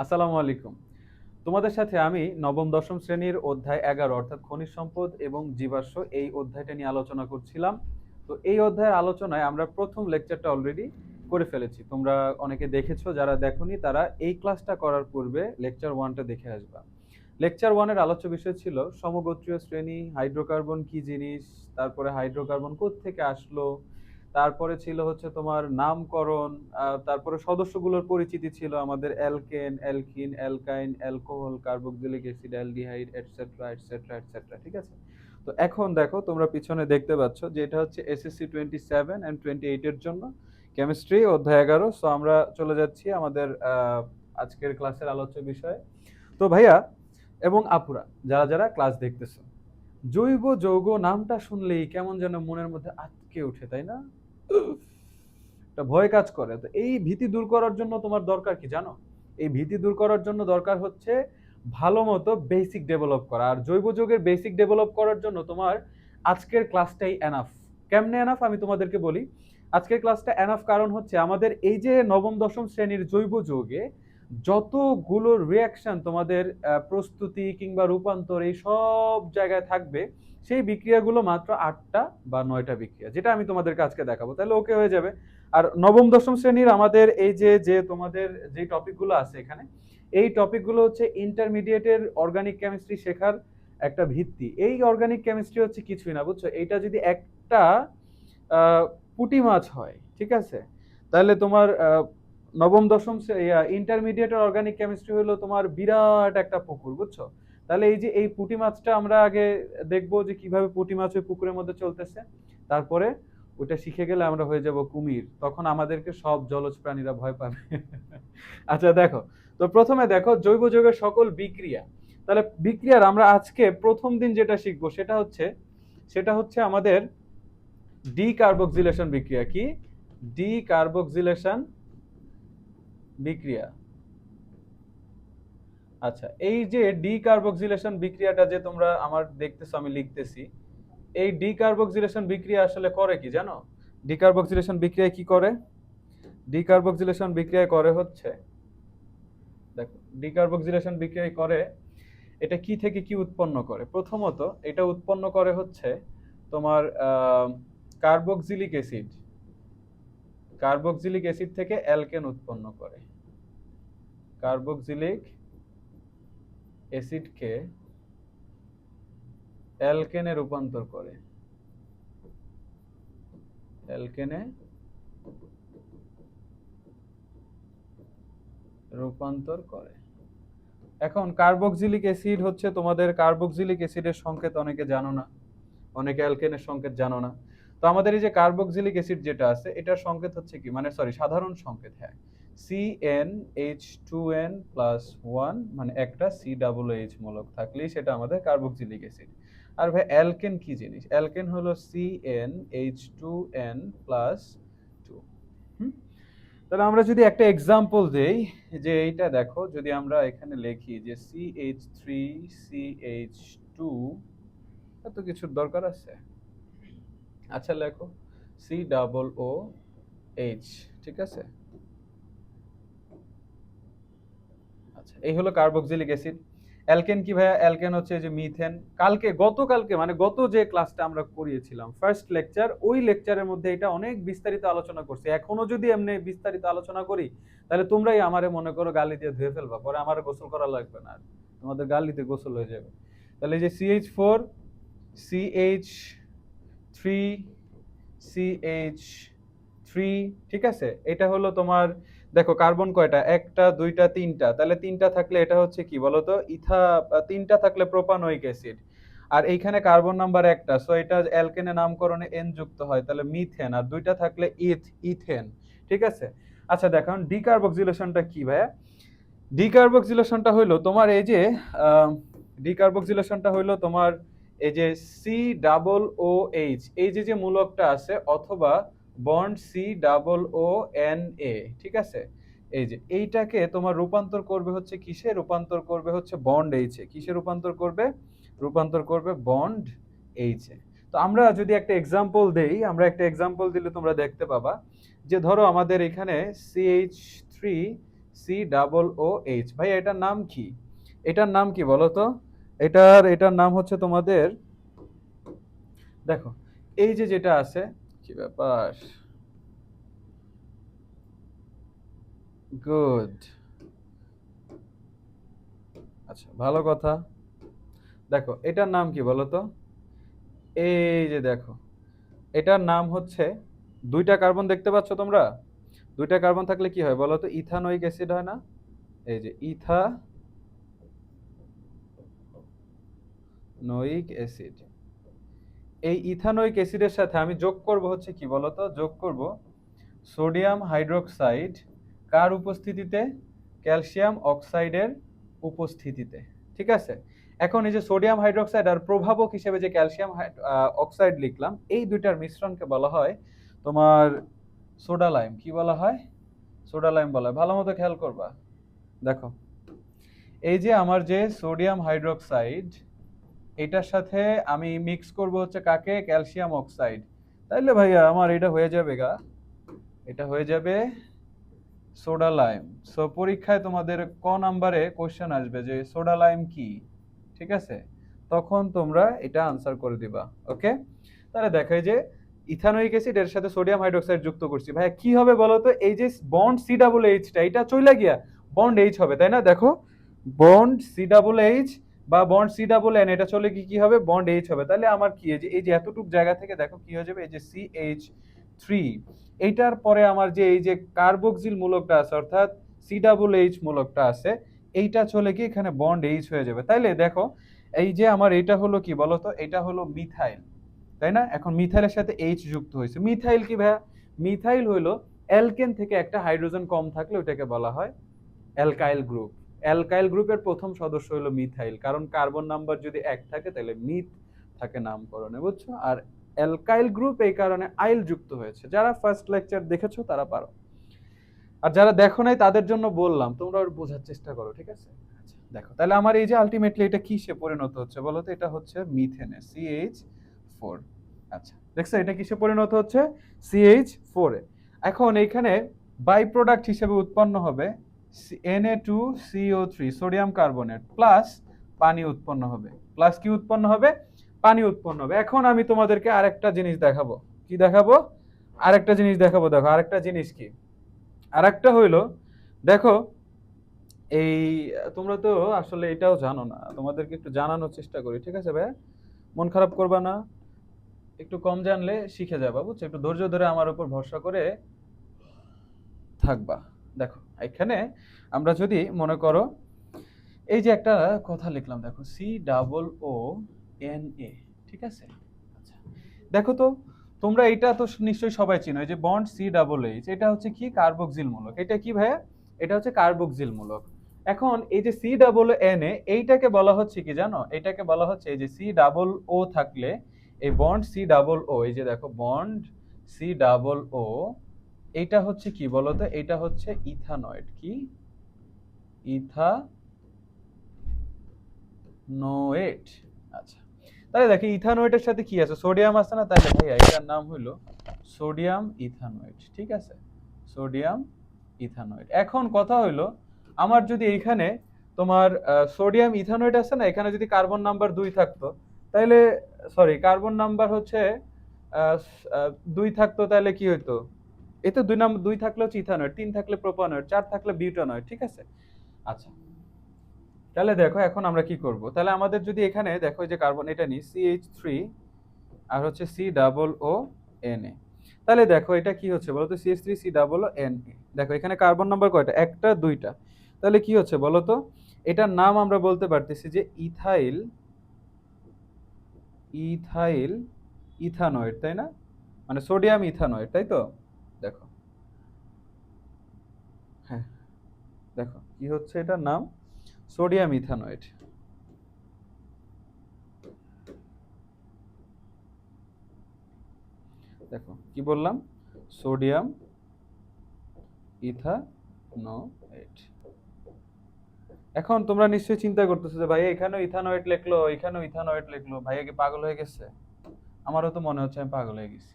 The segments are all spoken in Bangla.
আসসালামু আলাইকুম। তোমাদের সাথে আমি নবম দশম শ্রেণীর অধ্যায় 11 অর্থাৎ খনিজ সম্পদ এবং জীবাশ্ম এই অধ্যায়টা নিয়ে আলোচনা করছিলাম। তো এই অধ্যায়ের আলোচনায় আমরা প্রথম লেকচারটা অলরেডি করে ফেলেছি। তোমরা অনেকে দেখেছো, যারা দেখোনি তারা এই ক্লাসটা করার পূর্বে লেকচার 1টা দেখে আসবা। লেকচার 1 এর আলোচ্য বিষয় ছিল সমগোত্রীয় শ্রেণী, হাইড্রোকার্বন কি জিনিস, তারপরে হাইড্রোকার্বন কোত্থেকে আসলো, তারপরে ছিল হচ্ছে তোমার নামকরণ, তারপরে সদস্যগুলোর পরিচিতি ছিল আমাদের alkane, alkyne, অ্যালকাইন, alcohol, carboxylic acid, aldehyde, etcetera etcetera etcetera. ঠিক আছে? তো এখন দেখো, তোমরা পিছনে দেখতে পাচ্ছ যে এটা হচ্ছে এসএসসি 27 এন্ড 28 এর জন্য কেমিস্ট্রি অধ্যায় 11। সো আমরা চলে যাচ্ছি আমাদের আজকের ক্লাসের আলোচ্য বিষয়ে। তো ভাইয়া এবং আপুরা, যারা যারা ক্লাস দেখতেছো, জৈব যৌগ নামটা শুনলেই কেমন যেন মনের মধ্যে আটকে ওঠে, তাই না? একটা ভয় কাজ করে। তো এই ভীতি দূর করার জন্য তোমার দরকার কি জানো? এই ভীতি দূর করার জন্য দরকার হচ্ছে ভালো মতো বেসিক ডেভেলপ করা। আর জৈব যৌগের বেসিক ডেভেলপ করার জন্য তোমার আজকের ক্লাসটাই এনাফ। কেমনে এনাফ আমি তোমাদেরকে বলি। আজকের ক্লাসটা এনাফ কারণ হচ্ছে আমাদের এই যে নবম দশম শ্রেণীর জৈব যৌগে যতগুলো রিয়াকশন তোমাদের প্রস্তুতি কিংবা রূপান্তর এই সব জায়গায় থাকবে, সেই বিক্রিয়াগুলো মাত্র 8টা বা 9টা বিক্রিয়া, যেটা আমি তোমাদেরকে আজকে দেখাবো। তাহলে ওকে হয়ে যাবে। আর নবম দশম শ্রেণীর আমাদের এই যে যে তোমাদের যে টপিকগুলো আছে এখানে, এই টপিকগুলো হচ্ছে ইন্টারমিডিয়েটের অর্গানিক কেমিস্ট্রি শেখার একটা ভিত্তি। এই অর্গানিক কেমিস্ট্রি হচ্ছে কিছুই না, বুঝছো? এইটা যদি একটা পুঁটি মাছ হয়, ঠিক আছে, তাহলে তোমার নবম দশম ইন্টারমিডিয়েটের অর্গানিক কেমিস্ট্রি হলো তোমার বিরাট একটা পুকুর, বুঝছো? তাহলে এই যে এই পুঁটি মাছটা আমরা আগে দেখবো যে কিভাবে পুঁটি মাছ ওই পুকুরের মধ্যে চলতেছে। তারপরে ওটা শিখে গেলে আমরা হয়ে যাব কুমির, তখন আমাদেরকে সব জলজ প্রাণীরা ভয় পাবে। আচ্ছা দেখো, তো প্রথমে দেখো জৈব যৌগের সকল বিক্রিয়া। তাহলে বিক্রিয়ার আমরা আজকে প্রথম দিন যেটা শিখবো সেটা হচ্ছে আমাদের ডিকার্বক্সিলেশন বিক্রিয়া। কি? ডিকার্বক্সিলেশন বিক্রিয়া। আচ্ছা, এই যে ডিকার্বক্সিলেশন বিক্রিয়াটা যে তোমরা আমার দেখতেছো, আমি লিখতেছি, এই ডিকার্বক্সিলেশন বিক্রিয়া আসলে করে কি জানো? ডিকার্বক্সিলেশন বিক্রিয়া কি করে? ডিকার্বক্সিলেশন বিক্রিয়া করে হচ্ছে, দেখো, ডিকার্বক্সিলেশন বিক্রিয়া করে এটা কি থেকে কি উৎপন্ন করে। প্রথমত এটা উৎপন্ন করে হচ্ছে তোমার কার্বক্সিলিক অ্যাসিড। কার্বক্সিলিক অ্যাসিড থেকে অ্যালকেন উৎপন্ন করে। কার্বক্সিলিক অ্যাসিডকে অ্যালকেনে রূপান্তর করে। অ্যালকেনে রূপান্তর করে। এখন কার্বক্সিলিক অ্যাসিড হচ্ছে তোমাদের, কার্বক্সিলিক অ্যাসিডের সংকেত অনেকে জানো না, অনেকে অ্যালকেনের সংকেত জানো না। তো আমাদের এই যে কার্বক্সিলিক অ্যাসিড যেটা আছে, এটার সংকেত হচ্ছে কি, মানে সরি, সাধারণ সংকেত, হ্যাঁ, CnH2n+1, মানে একটা COOH মূলক থাকলেই সেটা আমাদের কার্বক্সিলিক অ্যাসিড। আর ভাই অ্যালকেন কি জিনিস? অ্যালকেন হলো CnH2n+2। তাহলে আমরা যদি একটা এক্সাম্পল দেই, যে এইটা দেখো, যদি আমরা এখানে লিখি যে CH3CH2, এত কিছুর দরকার আছে? আচ্ছা লেখো COOH, ঠিক আছে। আচ্ছা, এই হলো কার্বক্সিলিক অ্যাসিড। অ্যালকেন কি ভাইয়া? অ্যালকেন হচ্ছে যে মিথেন। গতকালকে মানে গত যে ক্লাসটা আমরা করিয়েছিলাম ফার্স্ট লেকচার, ওই লেকচারের মধ্যে এটা অনেক বিস্তারিত আলোচনা করছি। এখনো যদি এমনি বিস্তারিত আলোচনা করি, তাহলে তোমরাই আমারে মনে করো গালি দিয়ে ধুয়ে ফেলবা, পরে আমার গোসল করা লাগবে না, তোমাদের গালিতে গোসল হয়ে যাবে। তাহলে এই যে CH4CH3 CH3, ঠিক আছে, এটা হলো তোমার, দেখো কার্বন কয়টা, একটা দুইটা তিনটা, তাহলে তিনটা থাকলে এটা হচ্ছে কি বলতো, তিনটা থাকলে প্রোপানোয়িক অ্যাসিড। আর এইখানে কার্বন নাম্বার একটা, সো এটা অ্যালকেনে নামকরণে এন যুক্ত হয়, তাহলে মিথেন। আর দুইটা থাকলে ইথেন, ঠিক আছে। আচ্ছা দেখো ডিকার্বক্সিলেশনটা কি ভাইয়া? ডিকার্বক্সিলেশনটা হইলো তোমার এই যে ডিকার্বক্সিলেশনটা হইলো তোমার এই যে COOH, এই যে যে মূলকটা আছে, অথবা বন্ড COONA, ঠিক আছে, এই যে এইটাকে তোমার রূপান্তর করবে হচ্ছে কিসে? রূপান্তর করবে হচ্ছে বন্ড এইচে। কিসে রূপান্তর করবে? রূপান্তর করবে বন্ড এইচে। তো আমরা যদি একটা এক্সাম্পল দেই, আমরা একটা এক্সাম্পল দিলে তোমরা দেখতে পাবা যে ধরো আমাদের এখানে CH3 COOH। ভাই এটার নাম কি? এটার নাম কি বলো তো? এটার নাম হচ্ছে তোমাদের, দেখো এই যে যেটা আছে, কি ব্যাপার, গুড, আচ্ছা ভালো কথা। দেখো এটার নাম কি বলো তো? এই যে দেখো, এটার নাম হচ্ছে, দুইটা কার্বন দেখতে পাচ্ছ তোমরা? দুইটা কার্বন থাকলে কি হয় বলো তো? ইথানোয়িক অ্যাসিড হয় না? এই যে ইথানোয়িক অ্যাসিড। এই ইথানোয়িক অ্যাসিডের সাথে আমি যোগ করব হচ্ছে কি বলতো? যোগ করব সোডিয়াম হাইড্রোক্সাইড, কার উপস্থিতিতে? ক্যালসিয়াম অক্সাইডের উপস্থিতিতে। ঠিক আছে? এখন এই যে সোডিয়াম হাইড্রোক্সাইড আর প্রভাবক হিসেবে যে ক্যালসিয়াম অক্সাইড লিখলাম, এই দুইটার মিশ্রণকে বলা হয় তোমার সোডা লাইম। কি বলা হয়? সোডা লাইম বলা হয়। ভালো মতো খেয়াল করবা। দেখো এই যে আমার যে সোডিয়াম হাইড্রোক্সাইড, এটার সাথে আমি মিক্স করব হচ্ছে কাকে? Calcium oxide. তাইলে ভাইয়া আমার এটা হয়ে যাবে এটা হয়ে যাবে সোডা লাইম। সো পরীক্ষায় তোমাদের ক নাম্বারে কোশ্চেন আসবে যে সোডা লাইম কি, ঠিক আছে? তখন তোমরা এটা আনসার করে দিবা। ওকে, তাহলে দেখাই যে ইথানোয়িক অ্যাসিড এর সাথে সোডিয়াম হাইড্রোক্সাইড যুক্ত করছি। ভাইয়া কি হবে বলো তো? এই যে বন্ড COOH টা, এটা চইলা গিয়া বন্ড H হবে, তাই না? দেখো বন্ড COOH বা বন্ড COON, এটা চলে কি কি হবে? বন্ড H হবে। তাহলে আমার কি, এই যে এতটুক জায়গা থেকে দেখো কি হয়ে যাবে? এই যে CH3, এইটার পরে আমার যে এই যে কার্বক্সিল মূলকটা আছে, অর্থাৎ COOH মূলকটা আছে, এইটা চলে গিয়ে এখানে বন্ড H হয়ে যাবে। তাইলে দেখো এই যে আমার এটা হলো কি বলতো? এটা হলো মিথাইল, তাই না? এখন মিথাইলের সাথে H যুক্ত হয়েছে। মিথাইল কি ভাইয়া? মিথাইল হলো অ্যালকেন থেকে একটা হাইড্রোজেন কম থাকলে ওটাকে বলা হয় অ্যালকাইল গ্রুপ। অ্যালকাইল গ্রুপের প্রথম সদস্য হলো মিথাইল, কারণ কার্বন নাম্বার যদি 1 থাকে তাহলে মিথ থাকে নামকরণে, বুঝছো? আর অ্যালকাইল গ্রুপ এই কারণে আইল যুক্ত হয়েছে। যারা ফার্স্ট লেকচার দেখেছো তারা পারো, আর যারা দেখো নাই তাদের জন্য বললাম, তোমরা বোঝার চেষ্টা করো, ঠিক আছে? আচ্ছা দেখো, তাহলে আমার এই যে আলটিমেটলি এটা কিসে পরিণত হচ্ছে বলো তো? এটা হচ্ছে মিথেনে, CH4। আচ্ছা দেখছো এটা কিসে পরিণত হচ্ছে? CH4 এ। এখন এইখানে বাই প্রোডাক্ট হিসেবে উৎপন্ন হবে Na2CO3, সোডিয়াম কার্বনেট, প্লাস পানি উৎপন্ন হবে। প্লাস কি উৎপন্ন হবে? পানি উৎপন্ন হবে। এখন আমি তোমাদেরকে আরেকটা জিনিস দেখাবো। কি দেখাবো? আরেকটা জিনিস দেখাবো। দেখো আরেকটা জিনিস কি, আরেকটা হইলো, দেখো এই, তোমরা তো আসলে এটাও জানো না, তোমাদেরকে একটু জানানোর চেষ্টা করি, ঠিক আছে ভাই? মন খারাপ করবা না, একটু কম জানলে শিখে যাবা, বুঝছো? একটু ধৈর্য ধরে আমার উপর ভরসা করে থাকবা। দেখো এখানে আমরা যদি মনে করো এই যে একটা কথা লিখলাম, দেখো COONA, ঠিক আছে? আচ্ছা দেখো তো, তোমরা এটা তো নিশ্চয়ই সবাই চিনো, এই যে বন্ড COOH, এটা হচ্ছে কি? কার্বক্সিল মূলক। এটা কি ভাইয়া? এটা হচ্ছে কার্বক্সিল মূলক। এখন এই যে COONA, এইটাকে বলা হচ্ছে কি জানো? এটাকে বলা হচ্ছে এই যে COO থাকলে এই বন্ড COO, এই যে দেখো বন্ড COO, এইটা হচ্ছে কি বলতো? এটা হচ্ছে ইথানয়েড। কি? ইথানোয়েট। আচ্ছা তাহলে দেখি ইথানোয়েটের সাথে কি আছে? সোডিয়াম আছে না? তাহলে ভাইয়া এটার নাম হলো সোডিয়াম ইথানোয়েট, ঠিক আছে? Sodium ethanoate. এখন কথা হইলো, আমার যদি এইখানে তোমার সোডিয়াম ইথানোয়েট আছে না, এখানে যদি কার্বন নাম্বার 2 থাকতো, তাহলে সরি কার্বন নাম্বার হচ্ছে 2 থাকতো, তাহলে কি হইতো? এতে 2 নাম্বার 2 থাকলে হচ্ছে ইথানোয়েট, 3 থাকলে প্রোপানয়েড, 4 থাকলে বিউটানয়েড, ঠিক আছে? আচ্ছা তাহলে দেখো এখন আমরা কি করব? তাহলে আমাদের যদি এখানে দেখো এই যে কার্বন এটা নি CH3 আর হচ্ছে COONA, তাহলে দেখো এটা কি হচ্ছে বলো তো? CH3COONA। দেখো এখানে কার্বন নাম্বার কয়টা? একটা, দুইটা। তাহলে কি হচ্ছে বলো তো? এটার নাম আমরা বলতে পারতেছি যে ইথাইল ইথাইল ইথানয়েড, তাই না? মানে সোডিয়াম ইথানয়েড, তাই তো? দেখো, হ্যাঁ দেখো কি হচ্ছে এটার নাম? সোডিয়াম ইথানয়েড। দেখো কি বললাম? Sodium ethanoate. এখন তোমরা নিশ্চয়ই চিন্তা করতেছো যে ভাই এখানেও ইথানোয়েট লিখলো, এখানেও ইথানোয়েট লিখলো, ভাইয়া কি পাগল হয়ে গেছে? আমারও তো মনে হচ্ছে আমি পাগল হয়ে গেছি।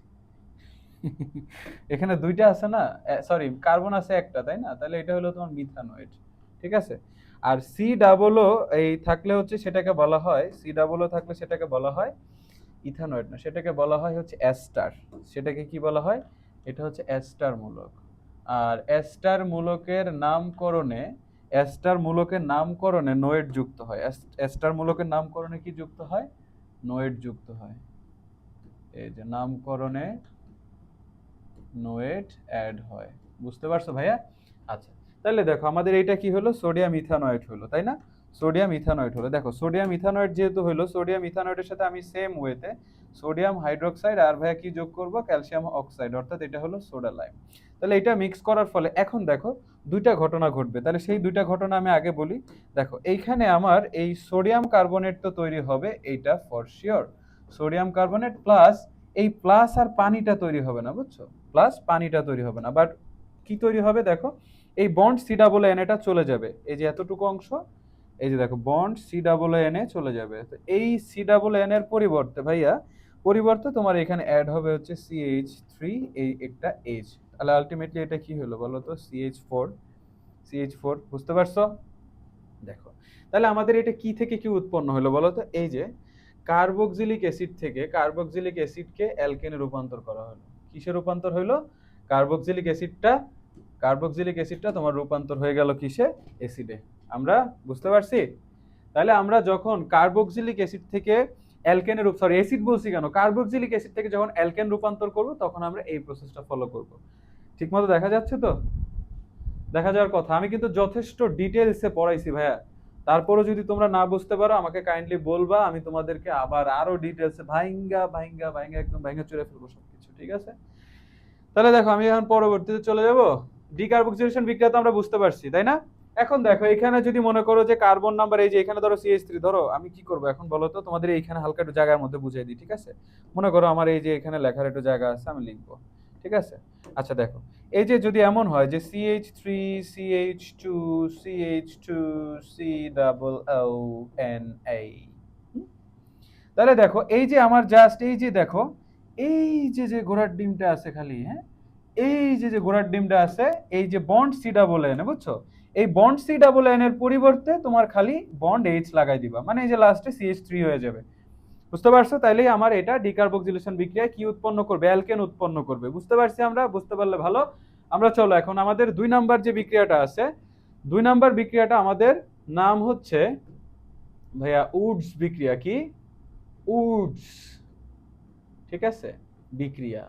এখানে দুইটা আছে না, সরি কার্বন আছে একটা, তাই না? তাহলে এটা হলো তোমার মিথানয়েড। ঠিক আছে। আর সি ডাবল ও এই থাকলে হচ্ছে সেটাকে বলা হয়, সি ডাবল ও থাকলে সেটাকে বলা হয় ইথানয়েড না, সেটাকে বলা হয় হচ্ছে অ্যাস্টার। সেটাকে কি বলা হয়? এটা হচ্ছে অ্যাস্টার মূলক। আর অ্যাস্টার মূলকের নামকরণে, অ্যাস্টার মূলকের নামকরণে নোয়েড যুক্ত হয়। অ্যাস্টার মূলকের নামকরণে কি যুক্ত হয়? নোয়েড যুক্ত হয়। এই যে নামকরণে নোয়েড অ্যাড হয়। বুঝতে পারছো ভাইয়া? আচ্ছা, তাহলে দেখো আমাদের এইটা কি হলো, সোডিয়াম ইথানয়েড হলো, তাই না? সোডিয়াম ইথানয়েড হলো। দেখো সোডিয়াম ইথানয়েড যেহেতু হলো, সোডিয়াম ইথানয়েডের সাথে আমি সেম ওয়েতে সোডিয়াম হাইড্রোক্সাইড আর ভাইয়া কি যোগ করব, ক্যালসিয়াম অক্সাইড, অর্থাৎ এটা হলো সোডা লাইম। তাহলে এটা মিক্স করার ফলে এখন দেখো দুইটা ঘটনা ঘটবে। তাহলে সেই দুইটা ঘটনা আমি আগে বলি। দেখো এইখানে আমার এই সোডিয়াম কার্বনেট তো তৈরি হবে, এইটা for sure. Sodium carbonate plus এই প্লাস আর পানিটা তৈরি হবে না, বুঝছো? প্লাস পানিটা তৈরি হবে না, বাট কি তৈরি হবে দেখো, এই বন্ড সি ডাবল এন এটা চলে যাবে, এই যে এতটুকু অংশ, এই যে দেখো বন্ড সি ডাবল এন এ চলে যাবে। তো এই সি ডাবল এন এর পরিবর্তে ভাইয়া, পরিবর্তে তোমার এখানে অ্যাড হবে হচ্ছে সিএইচ থ্রি, এই একটা এইচ। তাহলে আলটিমেটলি এটা কি হলো বলো তো, সিএইচ ফোর। সিএইচ ফোর, বুঝতে পারছো? দেখো তাহলে আমাদের এটা কি থেকে কি উৎপন্ন হলো বলো তো, এই যে কার্বক্সিলিক অ্যাসিড থেকে কার্বক্সিলিক অ্যাসিডকে অ্যালকেনে রূপান্তর করা হলো। কিসে রূপান্তর হলো? কার্বক্সিলিক অ্যাসিডটা, কার্বক্সিলিক অ্যাসিডটা তোমার রূপান্তর হয়ে গেল কিসে? অ্যাসিডে। আমরা বুঝতে পারছি? তাহলে আমরা যখন কার্বক্সিলিক অ্যাসিড থেকে অ্যালকেনে রূপ, সরি অ্যাসিড বলছি কেন, কার্বক্সিলিক অ্যাসিড থেকে যখন অ্যালকেন রূপান্তর করব তখন আমরা এই প্রসেসটা ফলো করব। ঠিকমতো দেখা যাচ্ছে তো? দেখা যাওয়ার কথা। আমি কিন্তু যথেষ্ট ডিটেলসে পড়াইছি ভাইয়া। তারপরও যদি তোমরা না বুঝতে পারো আমাকে কাইন্ডলি বলবা, আমি তোমাদেরকে আবার আরো ডিটেলসে ভাইঙ্গা ভাইঙ্গা ভাইঙ্গা একদম ভাইঙ্গা চুরে ফেলবো সবকিছু। ঠিক আছে? তাহলে দেখো আমি এখন পরবর্তীতে চলে যাব। ডিকার্বক্সিলেশন বিক্রিয়া তো আমরা বুঝতে পারছি, তাই না? এখন দেখো এখানে যদি মনে করো যে কার্বন নাম্বার, এই যে এখানে ধরো CH3, ধরো আমি কি করব এখন বলো তো, তোমাদের এইখানে হালকা একটু জায়গার মধ্যে বুঝিয়ে দিই, ঠিক আছে? মনে করো আমার এই যে এখানে লেখার একটু জায়গা আছে, আমি লিখবো। ঠিক আছে? আচ্ছা দেখো, এই যে যদি এমন হয় যে CH3 CH2 CH2 C double O N A, তাহলে দেখো এই যে আমার জাস্ট এই যে দেখো, এই যে যে ঘোড়ার ডিমটা আছে খালি, হ্যাঁ, এই যে যে ঘোড়ার ডিমটা আছে, এই যে বন্ড সি ডাবল এন, বুঝছো? এই বন্ড সি ডাবল এন এর পরিবর্তে তোমার খালি বন্ড এইচ লাগাই দিবা, মানে এই যে লাস্টে CH3 হয়ে যাবে। বুঝতে পারছো? তাইলেই আমার এটা ডিকার্বক্সিলেশন বিক্রিয়ায় কি উৎপন্ন করবে? অ্যালকেন উৎপন্ন করবে। বুঝতে পারছি আমরা? বুঝতে পারলে ভালো। আমরা চলো এখন আমাদের 2 নাম্বার যে বিক্রিয়াটা আছে, 2 নাম্বার বিক্রিয়াটা আমাদের নাম হচ্ছে ভাইয়া উডস বিক্রিয়া। কি? উডস। ঠিক আছে? বিক্রিয়া,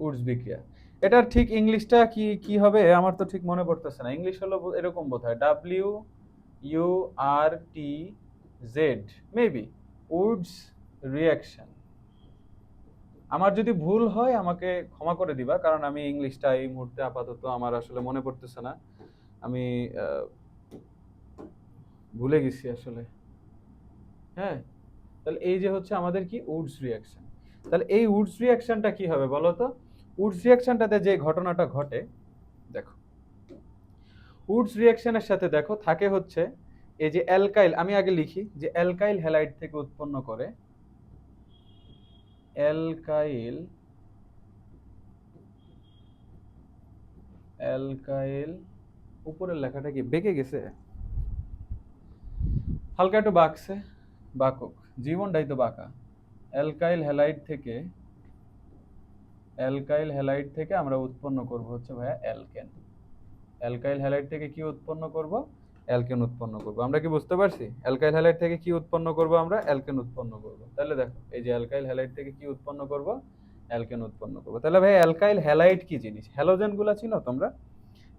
উডস বিক্রিয়া। এটার ঠিক ইংলিশটা কি কি হবে আমার তো ঠিক মনে পড়তেছে না। ইংলিশ হলো এরকম বোধহয় WURTZ, মেবি উডস রিঅ্যাকশন। আমার যদি ভুল হয় আমাকে ক্ষমা করে দিবা, কারণ আমি ইংলিশটা এই মুহূর্তে আপাতত আমার আসলে মনে পড়তেছে না। আমি ভুলে গেছি আসলে। হ্যাঁ, তাহলে এই যে হচ্ছে আমাদের কি উডস রিঅ্যাকশন। তাহলে এই উডস রিঅ্যাকশনটা কি হবে বলো তো? উডস রিঅ্যাকশনটাতে যে ঘটনাটা ঘটে, দেখো উডস রিঅ্যাকশনের সাথে দেখো থাকে হচ্ছে এই যে অ্যালকাইল, আমি আগে লিখি যে অ্যালকাইল হ্যালাইড থেকে উৎপন্ন করে, অ্যালকাইল, অ্যালকাইল, উপরের লেখাটা কি বেঁকে গেছে? হালকা একটু বাঁকছে, বাঁকুক, জীবনটাই তো বাঁকা। অ্যালকাইল হ্যালাইড থেকে, অ্যালকাইল হ্যালাইড থেকে আমরা উৎপন্ন করব হচ্ছে ভাইয়া অ্যালকেন। অ্যালকাইল হ্যালাইড থেকে কি উৎপন্ন করব? অ্যালকেন উৎপন্ন করব। আমরা কি বুঝতে পারছি? অ্যালকাইল হ্যালাইড থেকে কি উৎপন্ন করব? আমরা অ্যালকেন উৎপন্ন করব। তাহলে দেখো এই যে অ্যালকাইল হ্যালাইড থেকে কি উৎপন্ন করব? অ্যালকেন উৎপন্ন করব। তাহলে ভাই অ্যালকাইল হ্যালাইড কি জিনিস? হ্যালোজেন গুলা চিনো তোমরা?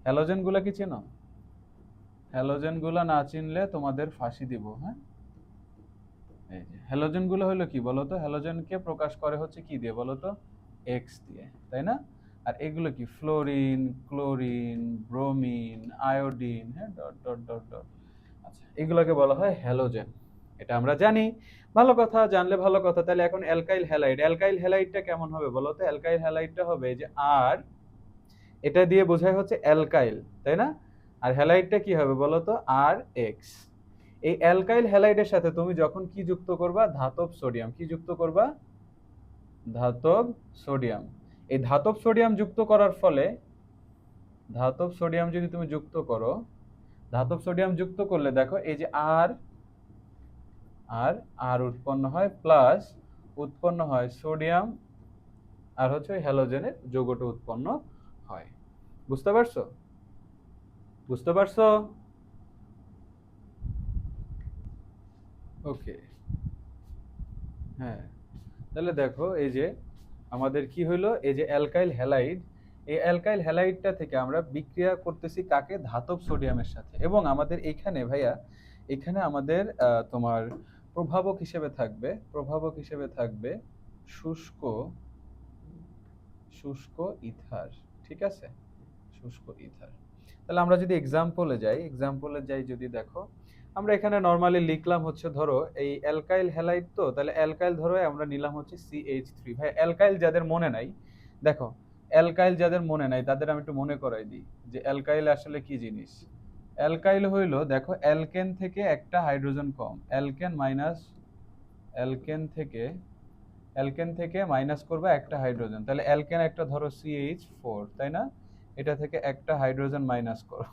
হ্যালোজেন গুলা কি চিনো? হ্যালোজেন গুলা না চিনলে তোমাদের ফাঁসি দিব, হ্যাঁ? এই যে হ্যালোজেন গুলো হলো কি বলতো? হ্যালোজেনকে প্রকাশ করে হচ্ছে কি দিয়ে বলতো? এক্স দিয়ে, তাই না? আর এগুলো কি? ফ্লোরিন, ক্লোরিন, ব্রোমিন, আয়োডিন, হ্যাঁ, ডট ডট ডট ডট। আচ্ছা, এগুলোকে বলা হয় হ্যালোজেন। এটা আমরা জানি। ভালো কথা, জানলে ভালো কথা। তাহলে এখন অ্যালকাইল হ্যালাইড, অ্যালকাইল হ্যালাইডটা কেমন হবে বলো তো? অ্যালকাইল হ্যালাইডটা হবে যে আর, এটা দিয়ে বোঝায় হচ্ছে অ্যালকাইল, তাই না? আর হ্যালাইডটা কি হবে বলো তো? আর এক্স। এই অ্যালকাইল হ্যালাইডের সাথে তুমি যখন কি যুক্ত করবা? ধাতব সোডিয়াম। কি যুক্ত করবা? ধাতব সোডিয়াম। এই ধাতব সোডিয়াম যুক্ত করার ফলে, ধাতব সোডিয়াম যদি তুমি যুক্ত করো, ধাতব সোডিয়াম যুক্ত করলে দেখো এই যে আর আর আর উৎপন্ন হয়, প্লাস উৎপন্ন হয় সোডিয়াম আর হচ্ছে ওই হ্যালোজেনের যৌগটা উৎপন্ন হয়। বুঝতে পারছো? বুঝতে পারছো? ওকে। হ্যাঁ, তাহলে দেখো এই যে আমাদের কি হলো, এই যে অ্যালকাইল হ্যালাইড, এই অ্যালকাইল হ্যালাইডটা থেকে আমরা বিক্রিয়া করতেছি কাকে, ধাতব সোডিয়ামের সাথে। এবং আমাদের এখানে ভাইয়া, এখানে আমাদের তোমার প্রভাবক হিসেবে থাকবে, প্রভাবক হিসেবে থাকবে শুষ্ক, শুষ্ক ইথার। ঠিক আছে, শুষ্ক ইথার। তাহলে আমরা যদি এক্সাম্পলে যাই যদি দেখো, আমরা এখানে নরমালি লিখলাম হচ্ছে ধরো এই অ্যালকাইল হ্যালাইড, তো তাহলে অ্যালকাইল ধরো আমরা নিলাম হচ্ছে CH3। ভাই অ্যালকাইল যাদের মনে নাই, দেখো অ্যালকাইল যাদের মনে নাই তাদের আমি একটু মনে করাই দিই যে অ্যালকাইল আসলে কি জিনিস। অ্যালকাইল হইলো, দেখো অ্যালকেন থেকে একটা হাইড্রোজেন কম, অ্যালকেন মাইনাস, অ্যালকেন থেকে, অ্যালকেন থেকে মাইনাস করবে একটা হাইড্রোজেন, তাহলে অ্যালকেন একটা ধরো CH4, তাই না? এটা থেকে একটা হাইড্রোজেন মাইনাস করো,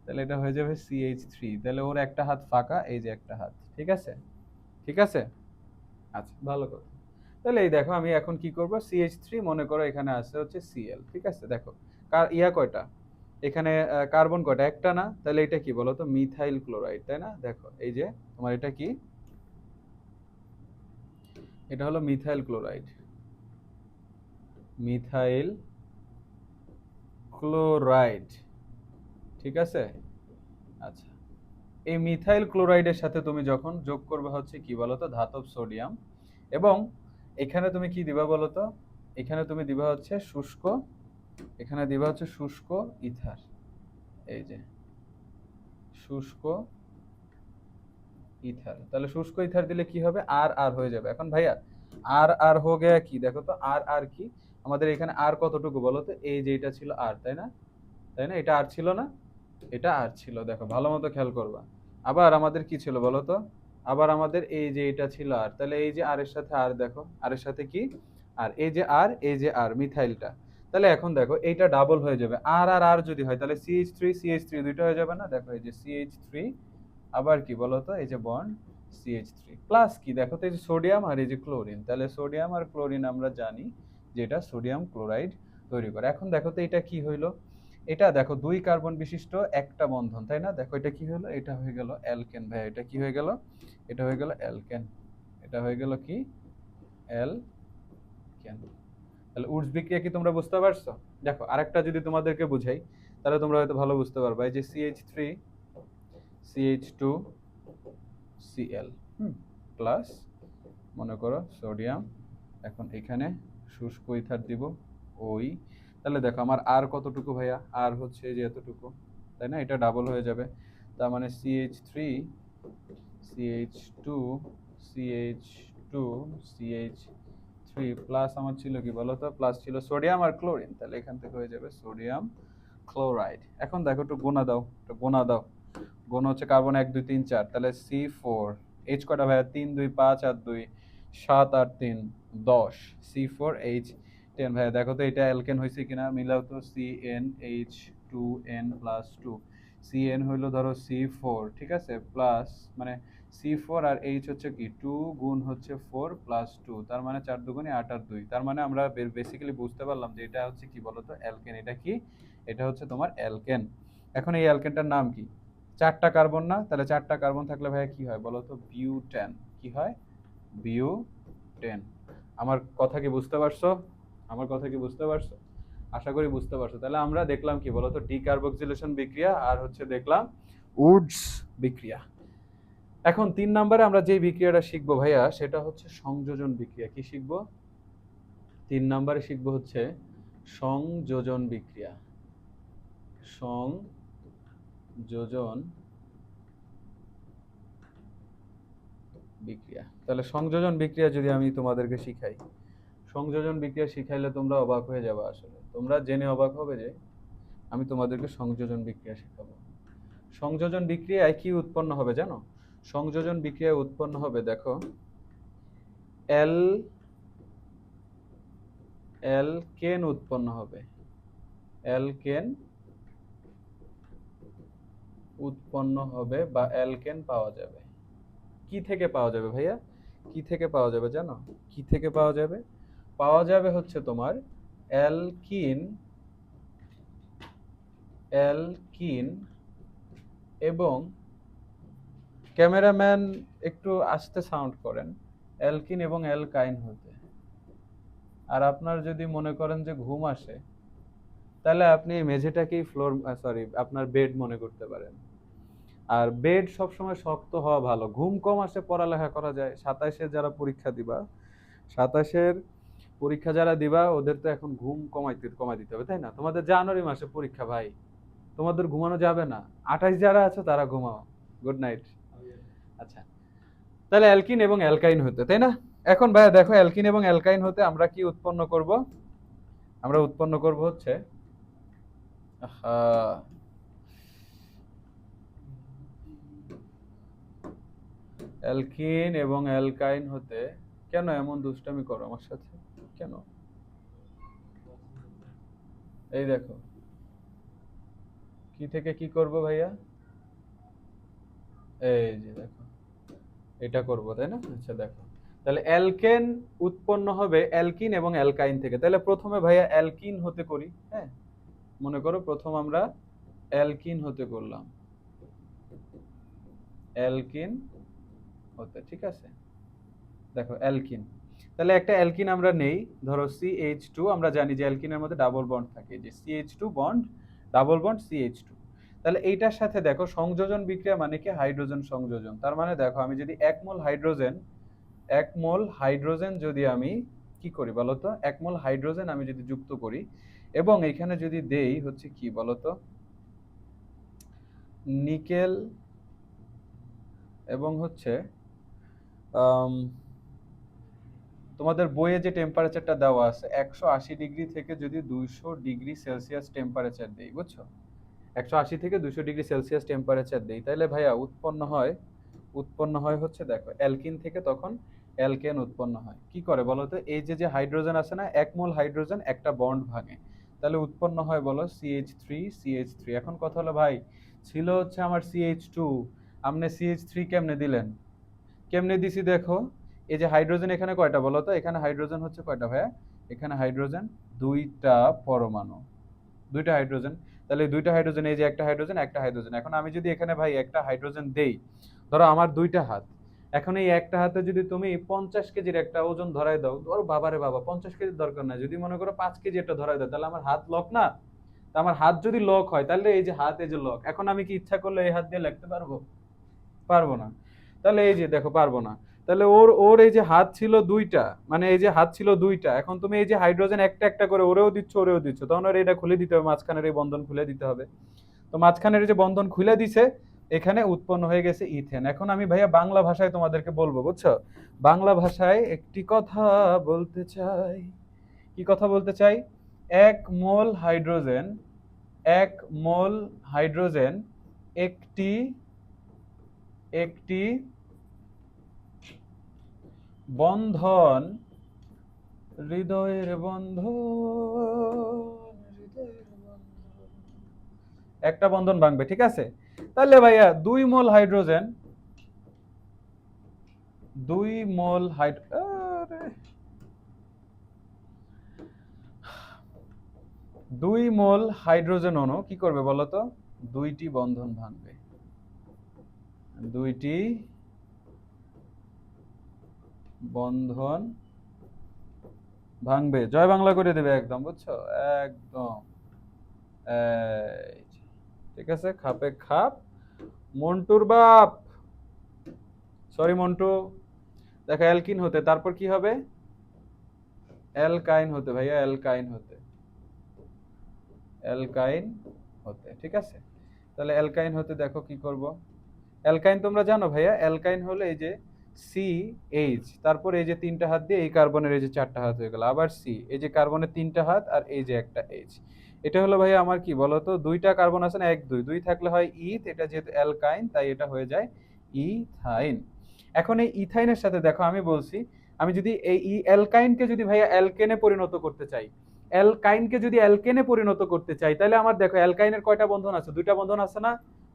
তাহলে এটা হয়ে যাবে CH3। তাহলে ওর একটা হাত ফাঁকা, এই যে একটা হাত। ঠিক আছে, ঠিক আছে। আচ্ছা, ভালো কথা। তাহলে এই দেখো আমি এখন কি করব, CH3 মনে করো এখানে আছে হচ্ছে Cl। ঠিক আছে, দেখো ইয়া কয়টা এখানে, কার্বন কয়টা, একটা না? তাহলে এটা কি বলো তো, মিথাইল ক্লোরাইড, তাই না? দেখো এই যে তোমার এটা কি, এটা হলো মিথাইল ক্লোরাইড, মিথাইল ক্লোরাইড। ঠিক আছে। আচ্ছা, এই মিথাইল ক্লোরাইডের সাথে তুমি যখন যোগ করবে হচ্ছে কি বলতো, ধাতব সোডিয়াম। এবং এখানে তুমি কি দিবা বলতো, এখানে তুমি দিবা হচ্ছে শুষ্ক, এখানে দিবা হচ্ছে শুষ্ক ইথার। এই যে শুষ্ক ইথার, তাহলে শুষ্ক ইথার দিলে কি হবে, আর আর হয়ে যাবে। এখন ভাইয়া আর আর হো গেয়া কি, দেখো তো আর আর কি, আমাদের এখানে আর কতটুকু বলো তো, এই যে এটা ছিল আর, তাই না? তাই না, এটা আর ছিল না? এটা আর ছিল, দেখো ভালো মতো খেয়াল করবা। আবার আমাদের কি ছিল বলো তো, আবার আমাদের এই যে এটা ছিল আর, তাহলে এই যে আর এর সাথে আর, দেখো আর এর সাথে কি, আর এই যে আর, এই যে আর মিথাইলটা। তাহলে এখন দেখো এইটা ডাবল হয়ে যাবে, আর আর আর যদি হয় তাহলে CH3 দুইটা হয়ে যাবে না? দেখো এই যে CH3, আবার কি বলতো এই যে বন্ড CH3 প্লাস কি, দেখো তো এই যে সোডিয়াম আর এই যে ক্লোরিন, তাহলে সোডিয়াম আর ক্লোরিন আমরা জানি যে এটা সোডিয়াম ক্লোরাইড তৈরি করে। এখন দেখো তো এটা কি হইলো, এটা দেখো দুই কার্বন বিশিষ্ট একটা বন্ধন, তাই না? দেখো এটা কি হলো, এটা হয়ে গেল অ্যালকেন। ভাই এটা কি হয়ে গেল, এটা হয়ে গেল অ্যালকেন, এটা হয়ে গেল কি, অ্যালকেন। তাহলে উডস বিক্রিয়া কি তোমরা বুঝতে পারছো? দেখো আরেকটা যদি তোমাদেরকে বুঝাই তাহলে তোমরা হয়তো ভালো বুঝতে পারবে। এই যে CH3 CH2 Cl প্লাস মনে করো সোডিয়াম, এখন এখানে শুষ্ক ইথার দিব ওই, তাহলে দেখো আমার আর কতটুকু ভাইয়া, আর হচ্ছে যে এতটুকু, তাই না? এটা ডাবল হয়ে যাবে, তার মানে CH3 CH2 CH2 CH3 plus আমার ছিল কি বলতো, প্লাস ছিল সোডিয়াম আর ক্লোরিন, তাহলে এখান থেকে হয়ে যাবে সোডিয়াম ক্লোরাইড। এখন দেখো একটু গোনা দাও, একটু গোনা দাও, গুণ হচ্ছে কার্বন 1 2 3 4, তাহলে C4, H কটা ভাইয়া, 3 2 5 আর 2 7 আর 3 10, C4H10। ভাইয়া দেখো তো এটা অ্যালকেন হয়েছে কিনা, মিলাও তো, CnH2n+2, Cn হইলো ধরো C4, ঠিক আছে, প্লাস মানে C4 আর H হচ্ছে কি 2 গুণ হচ্ছে 4 প্লাস 2, তার মানে 4 2 8 আর 2, তার মানে আমরা বেসিক্যালি বুঝতে পারলাম যে এটা হচ্ছে কি বলতো, অ্যালকেন। এটা কি, এটা হচ্ছে তোমার অ্যালকেন। এখন এই অ্যালকেনটার নাম কি, চারটা কার্বন না? তাহলে চারটা কার্বন থাকলে ভাইয়া কি হয় বলো তো, বিউটেন। কি হয়, বিউটেন। আমার কথা কি বুঝতে পারছো? আমার কথা কি বুঝতে পারছো? আশা করি বুঝতে পারছো। তাহলে আমরা দেখলাম কি বলতো, ডিকার্বক্সিলেশন বিক্রিয়া, আর হচ্ছে দেখলাম উডস বিক্রিয়া। এখন 3 নম্বরে আমরা যে বিক্রিয়াটা শিখবো ভাইয়া সেটা হচ্ছে সংযোজন বিক্রিয়া। কি শিখবো? 3 নম্বরে শিখবো হচ্ছে সংযোজন বিক্রিয়া। সংযোজন বিক্রিয়া। তাহলে সংযোজন বিক্রিয়া যদি আমি তোমাদেরকে শিখাই, সংযোজন বিক্রিয়া শিখাইলে তোমরা অবাক হয়ে যাবে। আসলে তোমরা জেনে অবাক হবে যে আমি তোমাদেরকে সংযোজন বিক্রিয়া শেখাবো। সংযোজন বিক্রিয়ায় কি উৎপন্ন হবে জানো? সংযোজন বিক্রিয়ায় উৎপন্ন হবে দেখো অ্যালকেন উৎপন্ন হবে, অ্যালকেন উৎপন্ন হবে বা অ্যালকেন পাওয়া যাবে। কি থেকে পাওয়া যাবে ভাইয়া? কি থেকে পাওয়া যাবে জানো? কি থেকে পাওয়া যাবে? পাওয়া যাবে হচ্ছে তোমার অ্যালকিন, অ্যালকিন এবং, ক্যামেরাম্যান একটু আস্তে সাউন্ড করেন, অ্যালকিন এবং অ্যালকাইন হতে। আর আপনার যদি মনে করেন যে ঘুম আসে, তাহলে আপনি মেঝেটাকেই ফ্লোর, সরি, আপনার বেড মনে করতে পারেন। আর বেড সবসময় শক্ত হওয়া ভালো। ঘুম কম আসে, পড়ালেখা করা যায়। 27-এর যারা পরীক্ষা দিবা, 27-এর পরীক্ষা যারা দিবা, ওদের তো এখন ঘুম কমাই দিতে হবে, তাই না? তোমাদের জানুয়ারি মাসে পরীক্ষা ভাই, তোমাদের ঘুমানো যাবে না। 28 যারা আছে তারা ঘুমাও। Good night. আচ্ছা, তাহলে অ্যালকিন এবং অ্যালকাইন হতে, তাই না? এখন ভাইয়া দেখো, অ্যালকিন এবং অ্যালকাইন হতে আমরা কি উৎপন্ন করব? আমরা উৎপন্ন করব হচ্ছে অ্যালকিন এবং অ্যালকাইন হতে। কেন এমন দুষ্টামি করো আমার সাথে? কেন? এই দেখো, কি থেকে কি করব ভাইয়া? এই যে দেখো, এটা করব, তাই না? আচ্ছা দেখো, তাহলে অ্যালকেন উৎপন্ন হবে অ্যালকিন এবং অ্যালকাইন থেকে। তাহলে প্রথমে ভাইয়া অ্যালকিন হতে করি, হ্যাঁ? মনে করো প্রথম আমরা অ্যালকিন হতে করলাম, অ্যালকিন হতে, ঠিক আছে? দেখো অ্যালকিন, তাহলে একটা অ্যালকিন আমরা নেই, ধরো CH2। আমরা জানি যে অ্যালকিনের মধ্যে ডাবল বন্ড থাকে, যে CH2 bond, double bond CH2। তাহলে এইটার সাথে দেখো সংযোজন বিক্রিয়া মানে কি? হাইড্রোজেন সংযোজন। তার মানে দেখো, আমি যদি 1 মোল হাইড্রোজেন, 1 মোল হাইড্রোজেন যদি আমি কি করি বলতো, 1 মোল হাইড্রোজেন আমি যদি যুক্ত করি এবং এখানে যদি দেই হচ্ছে কি বলতো, নিকেল এবং হচ্ছে তোমাদের বইয়ে যে টেম্পারেচারটা দেওয়া আছে 180 ডিগ্রি থেকে যদি 200 ডিগ্রি সেলসিয়াস টেম্পারেচার দেই, বুঝছো? 180 থেকে 200 ডিগ্রি সেলসিয়াস টেম্পারেচার দেই, তাহলে ভাইয়া উৎপন্ন হয় হচ্ছে দেখো অ্যালকিন থেকে তখন অ্যালকেন উৎপন্ন হয়। কি করে বলো তো? এই যে যে হাইড্রোজেন আছে না, 1 মোল হাইড্রোজেন একটা বন্ড ভাঙে, তাহলে উৎপন্ন হয় বলো CH3। এখন কথা হলো ভাই, ছিল হচ্ছে আমার CH2, আপনি CH3 কেমনে দিলেন? কেমনে দিছি দেখো, এই যে হাইড্রোজেন এখানে কয়টা বলো তো? এখানে হাইড্রোজেন হচ্ছে কয়টা ভাইয়া? এখানে হাইড্রোজেন দুইটা পরমাণু, দুইটা হাইড্রোজেন। তাহলে দুইটা হাইড্রোজেন, এই যে একটা হাইড্রোজেন, একটা হাইড্রোজেন। এখন আমি যদি এখানে ভাই একটা হাইড্রোজেন দেই, ধরো আমার দুইটা হাত, এখন এই একটা হাতে যদি তুমি 50 কেজির একটা ওজন ধরাই দাও, ধরো বাবারে বাবা 50 কেজির দরকার নাই, যদি মনে করো 5 কেজি একটা ধরাই দাও, তাহলে আমার হাত লক না? তা আমার হাত যদি লক হয়, তাহলে এই যে হাত, এই যে লক, এখন আমি কি ইচ্ছা করলে এই হাত দিয়ে লিখতে পারবো? পারবো না। তাহলে এই যে দেখো, পারবো না। তাহলে ওর ওর এই যে হাত ছিল দুইটা, মানে এই যে হাত ছিল দুইটা, এখন তুমি এই যে হাইড্রোজেন একটা একটা করে ওরেও দিচ্ছ, তখন ওর এটা খুলে দিতে হবে, মাঝখানের এই বন্ধন খুলে দিতে হবে। তো মাঝখানের এই যে বন্ধন খুলে দিছে, এখানে উৎপন্ন হয়ে গেছে ইথেন। এখন আমি ভাইয়া বাংলা ভাষায় তোমাদেরকে বলবো, বুঝছো? বাংলা ভাষায় একটি কথা বলতে চাই। কি কথা বলতে চাই? 1 মোল হাইড্রোজেন, 1 মোল হাইড্রোজেন একটি একটি বন্ধন, হৃদয়ের বন্ধন, হৃদয়ের বন্ধন, একটা বন্ধন ভাঙবে, ঠিক আছে? তাহলে ভাইয়া 2 মোল হাইড্রোজেন, 2 মোল আরে 2 মোল হাইড্রোজেন অণু কি করবে বলতো? দুইটি বন্ধন ভাঙবে, দুইটি বন্ধন ভাঙবে, জয় বাংলা করে দেবে একদম, বুঝছো? একদম। এই যে, ঠিক আছে, খাপে খাপ। মন্টুর বাপ, সরি মন্টু। দেখো অ্যালকিন হতে তারপর কি হবে? অ্যালকাইন হতে ভাইয়া, অ্যালকাইন হতে, অ্যালকাইন হতে, ঠিক আছে? তাহলে অ্যালকাইন হতে দেখো কি করব। অ্যালকাইন তোমরা জানো ভাইয়া, অ্যালকাইন হলো এই যে CH, তারপর এই যে তিনটা হাত দিয়ে এই কার্বনের এই যে চারটা হাত হয়ে গেল, আবার C, এই যে কার্বনের তিনটা হাত আর এই যে একটা H। এটা হলো ভাইয়া আমার কি বলতো, দুইটা কার্বন আছে না, 1 2, 2 থাকলে হয় ইথ, এটা যেহেতু অ্যালকাইন তাই এটা হয়ে যায় ইথাইন। এখন এই ইথাইনের সাথে দেখো আমি বলছি আমি যদি এই অ্যালকাইনকে যদি ভাইয়া অ্যালকেনে পরিণত করতে চাই, অ্যালকাইনকে যদি অ্যালকেনে পরিণত করতে চাই, তাহলে আমার দেখো অ্যালকাইনের কয়টা বন্ধন আছে? দুইটা বন্ধন আছে না?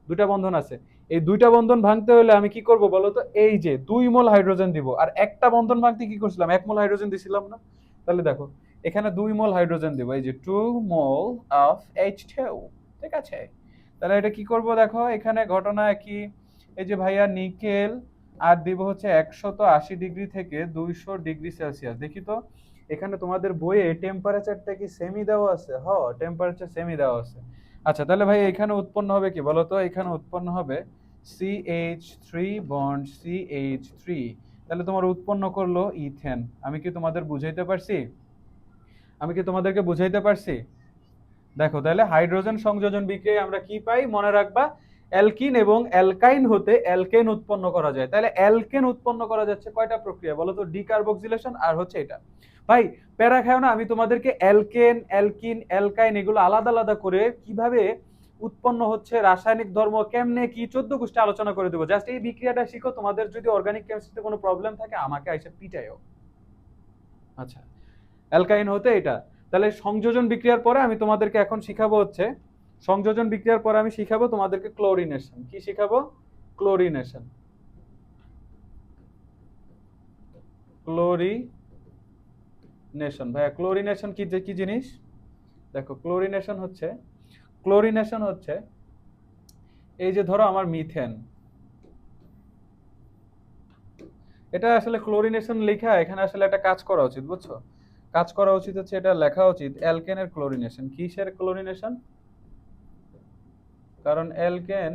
দুইটা বন্ধন আছে। এই দুইটা বন্ধন ভাঙতে হলে আমি কি করব বলো তো? এই যে 2 মোল হাইড্রোজেন দিব, আর একটা বন্ধন ভাঙতে কি করছিলাম? 1 মোল হাইড্রোজেন দিছিলাম না? তাহলে দেখো এখানে 2 মোল হাইড্রোজেন দিব, এই যে 2 মোল অফ H2, ঠিক আছে? তাহলে এটা কি করব দেখো, এখানে ঘটনা কি, এই যে ভাইয়া নিকেল আর দিব হচ্ছে 180 ডিগ্রি থেকে 200 ডিগ্রি সেলসিয়াস। দেখি তো এখানে তোমাদের বইয়ে টেম্পারেচারটা কি সেমি দেওয়া আছে? টেম্পারেচার সেমি দেওয়া আছে। আচ্ছা তাহলে ভাই এখানে উৎপন্ন হবে কি বলো তো? এখানে উৎপন্ন হবে CH3 বন্ড CH3। তাহলে তোমার উৎপন্ন করলো ইথেন। আমি কি তোমাদের বুঝাইতে পারছি? আমি কি তোমাদেরকে বুঝাইতে পারছি? দেখো তাহলে হাইড্রোজেন সংযোজন বিক্রিয়ায় আমরা কি পাই মনে রাখবা, অ্যালকিন এবং অ্যালকাইন হতে অ্যালকেন উৎপন্ন করা যায়। তাহলে অ্যালকেন উৎপন্ন করা যাচ্ছে কয়টা প্রক্রিয়া বলো তো? ডিকার্বক্সিলেশন আর হচ্ছে এটা। ভাই প্যারা খাও না, আমি তোমাদেরকে অ্যালকেন, অ্যালকিন, অ্যালকাইন এগুলো আলাদা আলাদা করে কিভাবে উৎপন্ন হচ্ছে, রাসায়নিক ধর্ম কেমনে কি 14 গোষ্ঠী আলোচনা করে দেবো। জাস্ট এই বিক্রিয়াটা শিখো। তোমাদের যদি অর্গানিক কেমিস্ট্রিতে কোনো প্রবলেম থাকে আমাকে আইসা পিটাইও। আচ্ছা, অ্যালকাইন হতে এটা। তাহলে সংযোজন বিক্রিয়ার পরে আমি তোমাদেরকে এখন শিখাবো হচ্ছে, সংযোজন বিক্রিয়ার পরে আমি শিখাবো তোমাদেরকে ক্লোরিনেশন। কি শিখাবো? ক্লোরিনেশন। ক্লোরিনেশন ভাইয়া, ক্লোরিনেশন কি কি জিনিস? দেখো ক্লোরিনেশন হচ্ছে এই যে ধরো আমার মিথেন, এটা আসলে ক্লোরিনেশন লেখা এখানে আসলে একটা কাজ করা উচিত, বুঝছো? কাজ করা উচিত হচ্ছে এটা লেখা উচিত অ্যালকেনের ক্লোরিনেশন। কিসের ক্লোরিনেশন? কারণ অ্যালকেন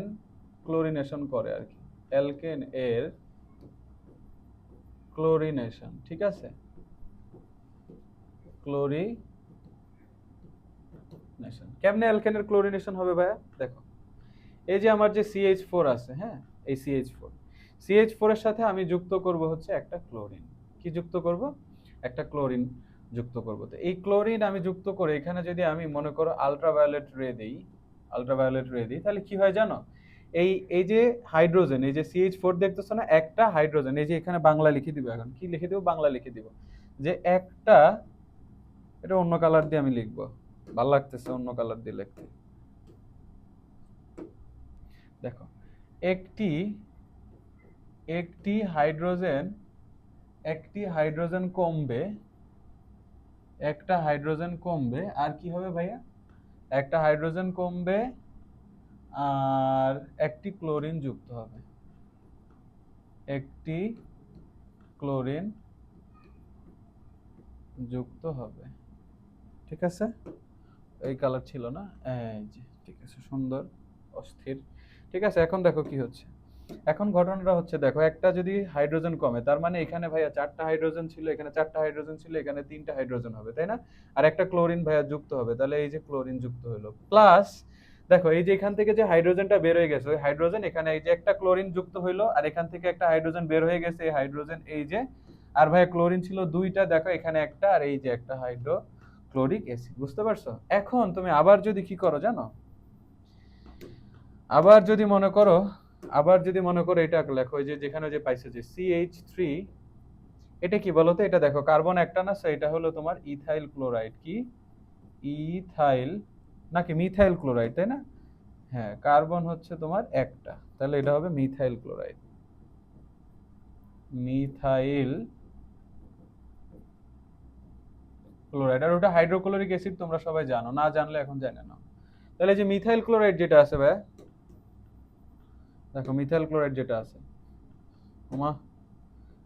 ক্লোরিনেশন করে আর কি, অ্যালকেন এর ক্লোরিনেশন, ঠিক আছে? ক্লোরিনেশন কেমনে অ্যালকেনের ক্লোরিনেশন হবে ভাইয়া? দেখো এই যে আমার যে CH4 আছে, হ্যাঁ, এই CH4 এর সাথে আমি যুক্ত করব হচ্ছে একটা ক্লোরিন। কি যুক্ত করব? একটা ক্লোরিন যুক্ত করব। তো এই ক্লোরিন আমি যুক্ত করে এখানে যদি আমি মনে করো আলট্রাভায়োলেট রে দিই, তাহলে কি হয় জানো? এই এই যে হাইড্রোজেন, এই যে CH4 দেখতেছো না, একটা হাইড্রোজেন, এই যে এখানে বাংলা লিখে দিব। এখন কি লিখে দিব? বাংলা লিখে দিব যে একটা, এটা অন্য কালার দিয়ে আমি লিখবো, ভালো লাগতেছে অন্য কালার দিয়ে লিখতে। দেখো একটি একটি হাইড্রোজেন কমবে, একটা হাইড্রোজেন কমবে, আর কি হবে ভাইয়া? একটা হাইড্রোজেন কমবে আর একটি ক্লোরিন যুক্ত হবে, একটি ক্লোরিন যুক্ত হবে, ঠিক আছে? এই কালার ছিল না, এই যে, ঠিক আছে, সুন্দর, অস্থির। ঠিক আছে, এখন দেখো কি হচ্ছে। এখন ঘটনাটা হচ্ছে দেখো, একটা যদি হাইড্রোজেন কমে তার মানে এখানে ভাইয়া 4টা হাইড্রোজেন ছিল, এখানে 4টা হাইড্রোজেন ছিল, এখানে 3টা হাইড্রোজেন হবে, তাই না? আর একটা ক্লোরিন ভাইয়া যুক্ত হবে, তাহলে এই যে ক্লোরিন যুক্ত হলো। প্লাস দেখো এই যে এখান থেকে যে হাইড্রোজেনটা বের হয়ে গেছে, ওই হাইড্রোজেন এখানে এই যে একটা ক্লোরিন যুক্ত হইলো, আর এখান থেকে একটা হাইড্রোজেন বের হয়ে গেছে, এই হাইড্রোজেন এই যে, আর ভাইয়া ক্লোরিন ছিল 2টা, দেখো এখানে একটা, আর এই যে একটা হাইড্রোক্লোরিক অ্যাসিড। বুঝতে পারছো? এখন তুমি আবার যদি কি করো জানো, আবার যদি মনে করো, এটা লেখো, এই যে যেখানে যে পাইছো যে CH3, এটা কি বলতো? এটা দেখো কার্বন একটা না, এটা হলো তোমার ইথাইল ক্লোরাইড। কি ইথাইল নাকি মিথাইল ক্লোরাইড, তাই না? হ্যাঁ, কার্বন হচ্ছে তোমার একটা, তাহলে এটা হবে মিথাইল ক্লোরাইড। মিথাইল ক্লোরাইড, আর ওটা হাইড্রোক্লোরিক অ্যাসিড, তোমরা সবাই জানো, না জানলে এখন জেনে নাও। তাহলে যে মিথাইল ক্লোরাইড যেটা আছে ভাই, দেখো মিথাইল ক্লোরাইড যেটা আছে,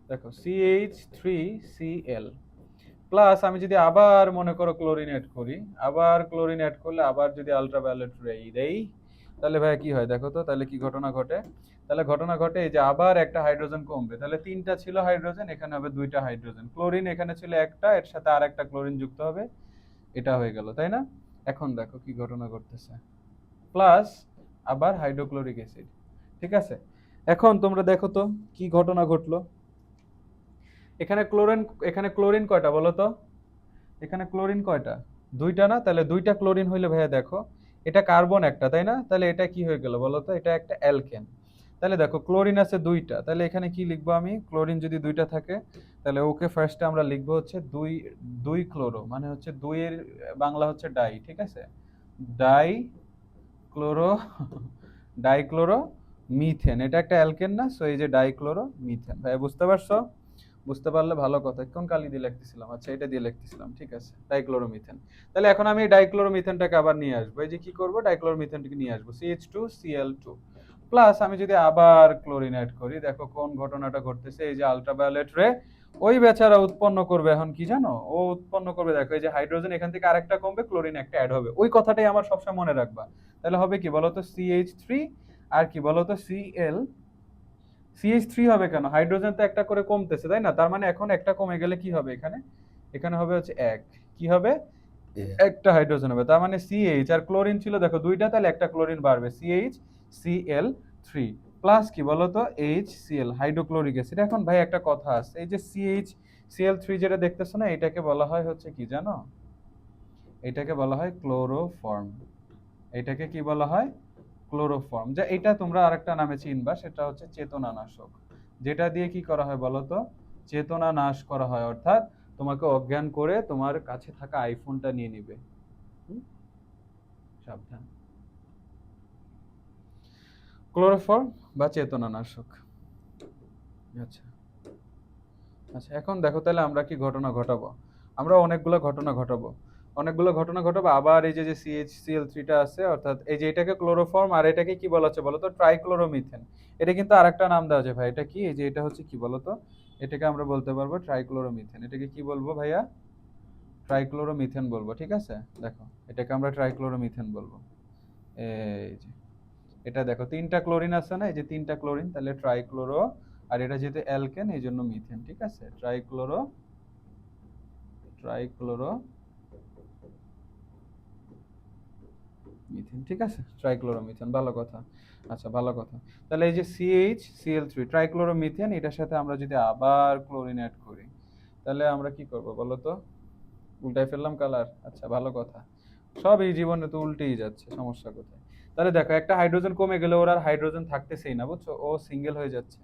দেখো CH3Cl প্লাস, আমি যদি আবার মনে করো ক্লোরিন অ্যাড করি, আবার ক্লোরিন অ্যাড করলে আবার যদি আলট্রাভায়োলেট রে দেই, তাহলে ভাই কি হয় দেখো তো? তাহলে কি ঘটনা ঘটে? তাহলে ঘটনা ঘটে এই যে আবার একটা হাইড্রোজেন কমবে, তাহলে 3টা ছিল হাইড্রোজেন, এখানে হবে 2টা হাইড্রোজেন। ক্লোরিন এখানে ছিল একটা, এর সাথে আর একটা ক্লোরিন যুক্ত হবে, এটা হয়ে গেল, তাই না? এখন দেখো কি ঘটনা ঘটতেছে, প্লাস আবার হাইড্রোক্লোরিক অ্যাসিড, ঠিক আছে? এখন তোমরা দেখো তো কি ঘটনা ঘটলো। এখানে ক্লোরিন কয়টা বলো তো? এখানে ক্লোরিন কয়টা? 2টা না? তাহলে 2টা ক্লোরিন হইলে ভাইয়া দেখো, এটা কার্বন একটা, তাই না? তাহলে এটা কি হয়ে গেল বলো তো? এটা একটা অ্যালকেন। তাহলে দেখো ক্লোরিন আছে 2টা, তাহলে এখানে কি লিখবো আমি? ক্লোরিন যদি 2টা থাকে তাহলে ওকে ফার্স্টে আমরা লিখবো হচ্ছে দুই, দুই ক্লোরো মানে হচ্ছে দুইয়ের বাংলা হচ্ছে ডাই, ঠিক আছে, ডাই ক্লোরো ডাইক্লোরো মিথেন, এটা একটা অ্যালকেন না, সো এই যে ডাইক্লোরো মিথেন। ভাই বুঝতে পারছো? বুঝতে পারলে ভালো কথা। কোন কালি দিয়ে লিখতেছিলাম? আচ্ছা এটা দিয়ে লিখতেছিলাম, ঠিক আছে, ডাইক্লোরোমিথেন। তাহলে এখন আমি এই ডাইক্লোরোমিথেনটাকে আবার নিয়ে আসবো। এই যে কি করব, ডাইক্লোরোমিথেনটাকে নিয়ে আসবো, CH2Cl2 প্লাস আমি যদি আবার ক্লোরিন অ্যাড করি, দেখো কোন ঘটনাটা ঘটতেছে। এই যে আলট্রাভায়োলেট রে ওই বেচারা উৎপন্ন করবে এখন কি জানো, ও উৎপন্ন করবে, দেখো এই যে হাইড্রোজেন এখান থেকে আরেকটা কমবে, ক্লোরিন একটা অ্যাড হবে। ওই কথাটাই আমার সবসময় মনে রাখবা। তাহলে হবে কি বলতো, CH3 আর কি বলতো CH3 হবে কেন, হাইড্রোজেন তো একটা করে কমতেছে তাই না, তার মানে এখন একটা কমে গেলে কি হবে এখানে, এখানে হবে হচ্ছে এক, কি হবে, একটা হাইড্রোজেন হবে। তার মানে CH আর ক্লোরিন ছিল দেখো দুইটা, তাহলে একটা ক্লোরিন বাড়বে, CH Cl3 প্লাস কি বলতো HCl হাইড্রোক্লোরিক অ্যাসিড। এখন ভাই একটা কথা আছে, এই যে CH Cl3 যেটা দেখতেছো না, এটাকে বলা হয় হচ্ছে কি জানো, এটাকে বলা হয় ক্লোরোফর্ম। এটাকে কি বলা হয়, ক্লোরোফর্ম। যা এটা তোমরা আরেকটা নামে চিনবা, সেটা হচ্ছে চেতনানাশক। যেটা দিয়ে কি করা হয় বলতো, চেতনা নাশ করা হয়, অর্থাৎ তোমাকে অজ্ঞান করে তোমার কাছে থাকা আইফোনটা নিয়ে নিবে। সাবধান। ক্লোরোফর্ম বা চেতনানাশক। আচ্ছা আচ্ছা, এখন দেখো তাহলে আমরা কি ঘটনা ঘটাবো, আমরা অনেকগুলো ঘটনা ঘটাবো, অনেকগুলো ঘটনা ঘটাবো। আবার এই যে যে CH Cl3টা আছে, অর্থাৎ এই যে এটাকে ক্লোরোফর্ম আর এটাকে কি বলা হচ্ছে বলতো, ট্রাইক্লোরোমিথেন। এটা কিন্তু আরেকটা নাম দেওয়া আছে ভাই, এটা কি, এই যে এটা হচ্ছে কি বলতো, এটাকে আমরা বলতে পারবো ট্রাইক্লোরোমিথেন। এটাকে কি বলবো ভাইয়া, ট্রাইক্লোরোমিথেন বলবো, ঠিক আছে। দেখো এটাকে আমরা ট্রাইক্লোরোমিথেন বলবো। এই যে এটা দেখো তিনটা ক্লোরিন আছে না, এই যে তিনটা ক্লোরিন, তাহলে ট্রাইক্লোরো, আর এটা যেহেতু অ্যালকেন এই জন্য মিথেন, ঠিক আছে, ট্রাইক্লোরো, ট্রাইক্লোরো মিথেন, ঠিক আছে, ট্রাইক্লোরোমিথেন, ভালো কথা। আচ্ছা ভালো কথা। তাহলে এই যে CH Cl3 ট্রাইক্লোরোমিথেন, এটার সাথে আমরা যদি আবার ক্লোরিন অ্যাড করি, তাহলে আমরা কি করব বলো তো, উল্টাই ফেললাম কালার। আচ্ছা ভালো কথা, সব এই জীবনে তো উল্টেই যাচ্ছে, সমস্যা কোথায়। তাহলে দেখো একটা হাইড্রোজেন কমে গেলে ওর আর হাইড্রোজেন থাকতেছেই না, বুঝছো, ও সিঙ্গেল হয়ে যাচ্ছে।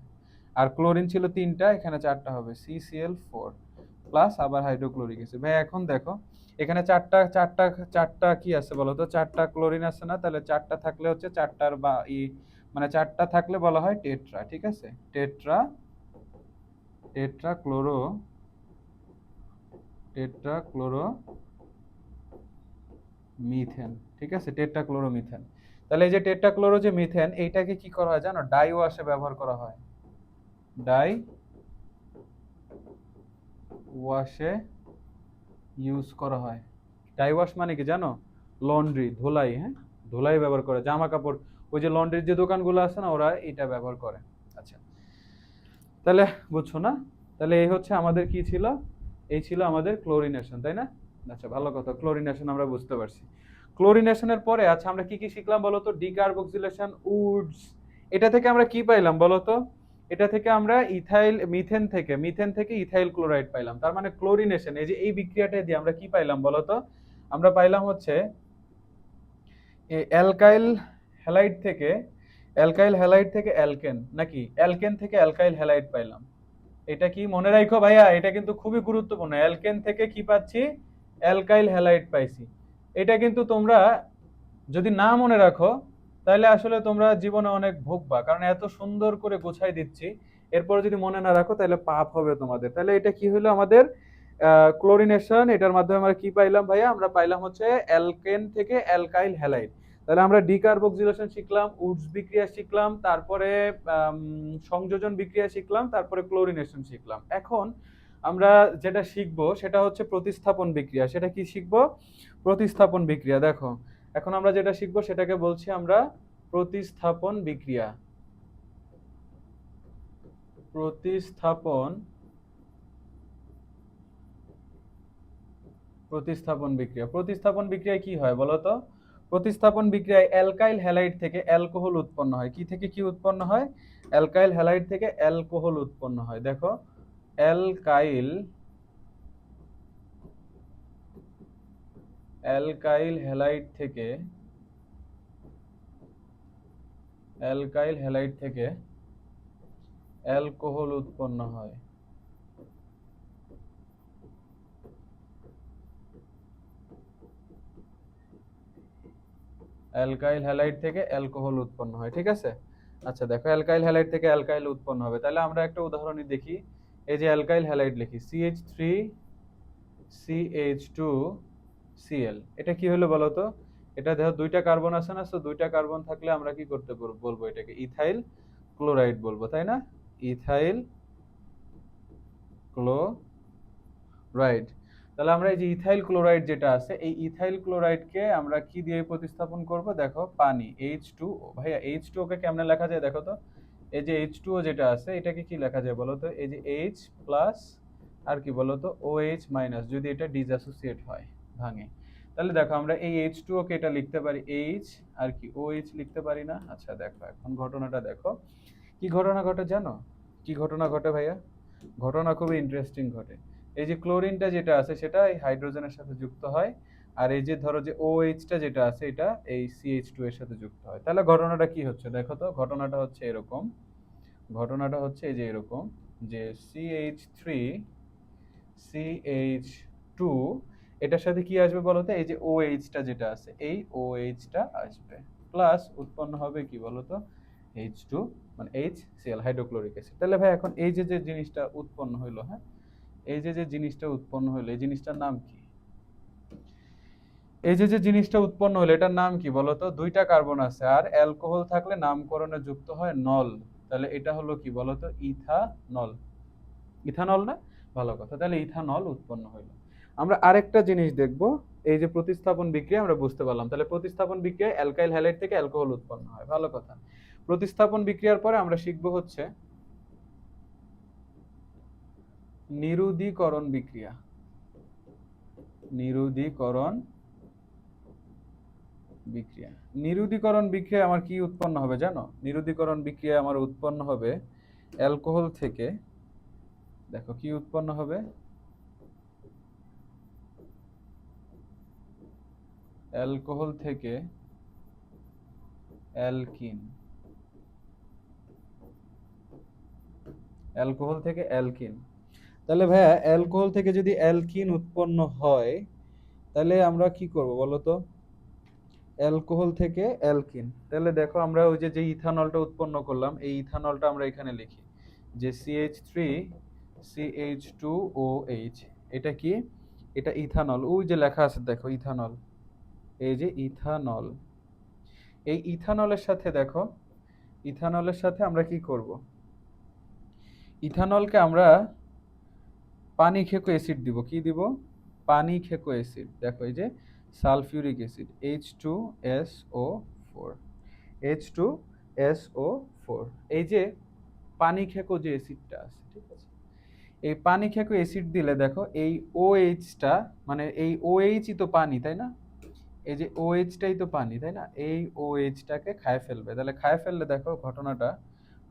আর ক্লোরিন ছিল তিনটা, এখানে চারটা হবে, CCl4 প্লাস আবার হাইড্রোক্লোরিক অ্যাসিড। ভাই এখন দেখো এখানে চারটা চারটা চারটা কি আছে বলো তো, চারটা ক্লোরিন আছে না, তাহলে চারটা থাকলে হচ্ছে চারটার বা মানে চারটা থাকলে বলা হয় টেট্রা, ঠিক আছে, tetra, tetra chloro, tetra chloro methane, ঠিক আছে, টেট্রা ক্লোরো মিথেন। তাহলে এই যে টেট্রা ক্লোরো যে মিথেন, এইটাকে কি করা হয় জানো, ডাই ওয়াশে ব্যবহার করা হয়, ডাই ওয়াশে ইউজ করা হয়। ডাই ওয়াশ মানে কি জানো, লন্ড্রি, ধোলাই, হ্যাঁ, ধোলাই ব্যবহার করে জামা কাপড়, ওই যে লন্ড্রির যে দোকানগুলো আছে না, ওরা এটা ব্যবহার করে। আচ্ছা তাহলে বুঝছো না, তাহলে এই হচ্ছে আমাদের কি ছিল, এই ছিল আমাদের ক্লোরিনেশন, তাই না। আচ্ছা ভালো কথা, ক্লোরিনেশন আমরা বুঝতে পারছি। ক্লোরিনেশনের পরে আচ্ছা আমরা কি কি শিখলাম বলতো, ডিকার্বক্সিলেশন, উডস। এটা থেকে আমরা কি পাইলাম বলতো, এটা থেকে আমরা ইথাইল মিথেন থেকে ইথাইল ক্লোরাইড পাইলাম। তার মানে ক্লোরিনেশন, এই যে এই বিক্রিয়াটা দিয়ে আমরা কি পাইলাম বলতো, আমরা পাইলাম হচ্ছে অ্যালকাইল হ্যালাইড থেকে, অ্যালকাইল হ্যালাইড থেকে অ্যালকেন, নাকি অ্যালকেন থেকে অ্যালকাইল হ্যালাইড পাইলাম। এটা কি মনে রাখো ভাইয়া, এটা কিন্তু খুবই গুরুত্বপূর্ণ, অ্যালকেন থেকে কি পাচ্ছি, অ্যালকাইল হ্যালাইড পাইছি। এটা কিন্তু তোমরা যদি না মনে রাখো, তাহলে আসলে তোমরা জীবনে অনেক ভোগবা, কারণ এত সুন্দর করে গোছাই দিচ্ছি, এরপর যদি মনে না রাখো তাহলে পাপ হবে তোমাদের। তাহলে এটা কি হলো আমাদের ক্লোরিনেশন, এটার মাধ্যমে আমরা কি পাইলাম ভাইয়া, আমরা পাইলাম হচ্ছে অ্যালকেন থেকে অ্যালকাইল হ্যালাইড। তাহলে আমরা ডিকার্বক্সিলেশন শিখলাম, উডস বিক্রিয়া শিখলাম, তারপরে সংযোজন বিক্রিয়া শিখলাম, তারপরে ক্লোরিনেশন শিখলাম। এখন আমরা যেটা শিখবো সেটা হচ্ছে প্রতিস্থাপন বিক্রিয়া। সেটা কি শিখবো, প্রতিস্থাপন বিক্রিয়া। দেখো এখন আমরা যেটা শিখবো সেটাকে বলছি আমরা প্রতিস্থাপন বিক্রিয়া। প্রতিস্থাপন, প্রতিস্থাপন বিক্রিয়া, প্রতিস্থাপন বিক্রিয়ায় কি হয় বলতো, প্রতিস্থাপন বিক্রিয়ায় অ্যালকাইল হ্যালাইড থেকে অ্যালকোহল উৎপন্ন হয়। কি থেকে কি উৎপন্ন হয়, অ্যালকাইল হ্যালাইড থেকে অ্যালকোহল উৎপন্ন হয়। দেখো অ্যালকাইল, অ্যালকাইল হ্যালাইড থেকে, অ্যালকাইল হ্যালাইড থেকে অ্যালকোহল উৎপন্ন হয়। অ্যালকাইল হ্যালাইড থেকে অ্যালকোহল উৎপন্ন হয়, ঠিক আছে। আচ্ছা দেখো, অ্যালকাইল হ্যালাইড থেকে অ্যালকাইল উৎপন্ন হবে, তাহলে আমরা একটা উদাহরণই দেখি। এই যে অ্যালকাইল হ্যালাইড লিখি, CH3CH2Cl, এটা কি হলো বলো তো? এটা দেখো দুইটা কার্বন আছে না, তো দুইটা কার্বন থাকলে আমরা কি করতে বলবো, এটাকে ইথাইল ক্লোরাইড বলবো, তাই না? Ethyl chloride. তাহলে আমরা এই যে ইথাইল ক্লোরাইড যেটা আছে, এই ইথাইল ক্লোরাইডকে আমরা কি দিয়ে প্রতিস্থাপন করব? দেখো পানি, H2O। ভাইয়া H2O কে কেমনে লেখা যায় দেখো তো? এই যে H2O যেটা আছে, এটাকে কি লেখা যায় বলো তো? এই যে H প্লাস আর কি বলো তো, OH মাইনাস, যদি এটা ডিসঅ্যাসোসিয়েট হয়, ভাঙে, তাহলে দেখো আমরা এই H2O কে এটা লিখতে পারি H, আর কি OH লিখতে পারি না? আচ্ছা দেখো, এখন ঘটনাটা দেখো, কি ঘটনা ঘটে জানো? কি ঘটনা ঘটে ভাইয়া? ঘটনা খুবই ইন্টারেস্টিং ঘটে। এই যে ক্লোরিনটা যেটা আছে, সেটা এই হাইড্রোজেনের সাথে যুক্ত হয়, আর এই যে ধরো যে OH টা যেটা আছে, এটা এই CH2 এর সাথে যুক্ত হয়। তাহলে ঘটনাটা কি হচ্ছে দেখো তো? ঘটনাটা হচ্ছে এরকম, ঘটনাটা হচ্ছে এই যে এরকম, যে CH3CH2, এটার সাথে কি আসবে বলতো? এই যে OH টা যেটা আছে, এই OH টা আসবে, প্লাস উৎপন্ন হবে কি বলতো? H2, মানে HCl, হাইড্রোক্লোরিক অ্যাসিড। তাহলে ভাই এখন এই যে যে জিনিসটা উৎপন্ন হইলো, হ্যাঁ, এই যে যে জিনিসটা উৎপন্ন হইলো, এই জিনিসটার নাম কি? এই যে যে জিনিসটা উৎপন্ন হলো, এটার নাম কি বলতো? দুইটা কার্বন আছে, আর অ্যালকোহল থাকলে নামকরণে যুক্ত হয় নল। তাহলে এটা হলো কি বলতো? ইথানল। ইথানল না? ভালো কথা, তাহলে ইথানল উৎপন্ন হইলো। আমরা আরেকটা জিনিস দেখব, এই যে প্রতিস্থাপন বিক্রিয়া আমরা বুঝতে পারলাম, তাহলে প্রতিস্থাপন বিক্রিয়ায় অ্যালকাইল হ্যালাইড থেকে অ্যালকোহল উৎপন্ন হয়, ভালো কথা। প্রতিস্থাপন বিক্রিয়ার পরে আমরা শিখব হচ্ছে নিরুদীকরণ বিক্রিয়া। নিরুদীকরণ বিক্রিয়া, নিরুদীকরণ বিক্রিয়ায় আমার কি উৎপন্ন হবে জানো? নিরুদীকরণ বিক্রিয়ায় আমার উৎপন্ন হবে অ্যালকোহল থেকে, দেখো কি উৎপন্ন হবে? অ্যালকোহল থেকে অ্যালকিন, অ্যালকোহল থেকে অ্যালকিন। তাহলে ভাইয়া অ্যালকোহল থেকে যদি অ্যালকিন উৎপন্ন হয়, তাহলে আমরা কি করব বলো তো? অ্যালকোহল থেকে অ্যালকিন, তাহলে দেখো আমরা ওই যে যে ইথানলটা উৎপন্ন করলাম, এই ইথানলটা আমরা এখানে লিখি যে CH3CH2OH, এটা কি? এটা ইথানল, ওই যে লেখা আছে দেখো ইথানল, এই যে ইথানল। এই ইথানলের সাথে দেখো, ইথানলের সাথে আমরা কি করব? ইথানলকে আমরা পানি খেকো অ্যাসিড দিব, কি দিব? পানি খেকো অ্যাসিড। দেখো এই যে সালফিউরিক অ্যাসিড, H2SO4, H2SO4, এই যে পানি খেকো যে অ্যাসিডটা আছে, ঠিক আছে, এই পানি খেকো অ্যাসিড দিলে দেখো এই OH টা, মানে এই OH-ই তো পানি, তাই না? এই যে OH-টাই তো পানি, তাই না? এই OH-টাকে খায় ফেলবে, তাহলে খায় ফেললে দেখো ঘটনাটা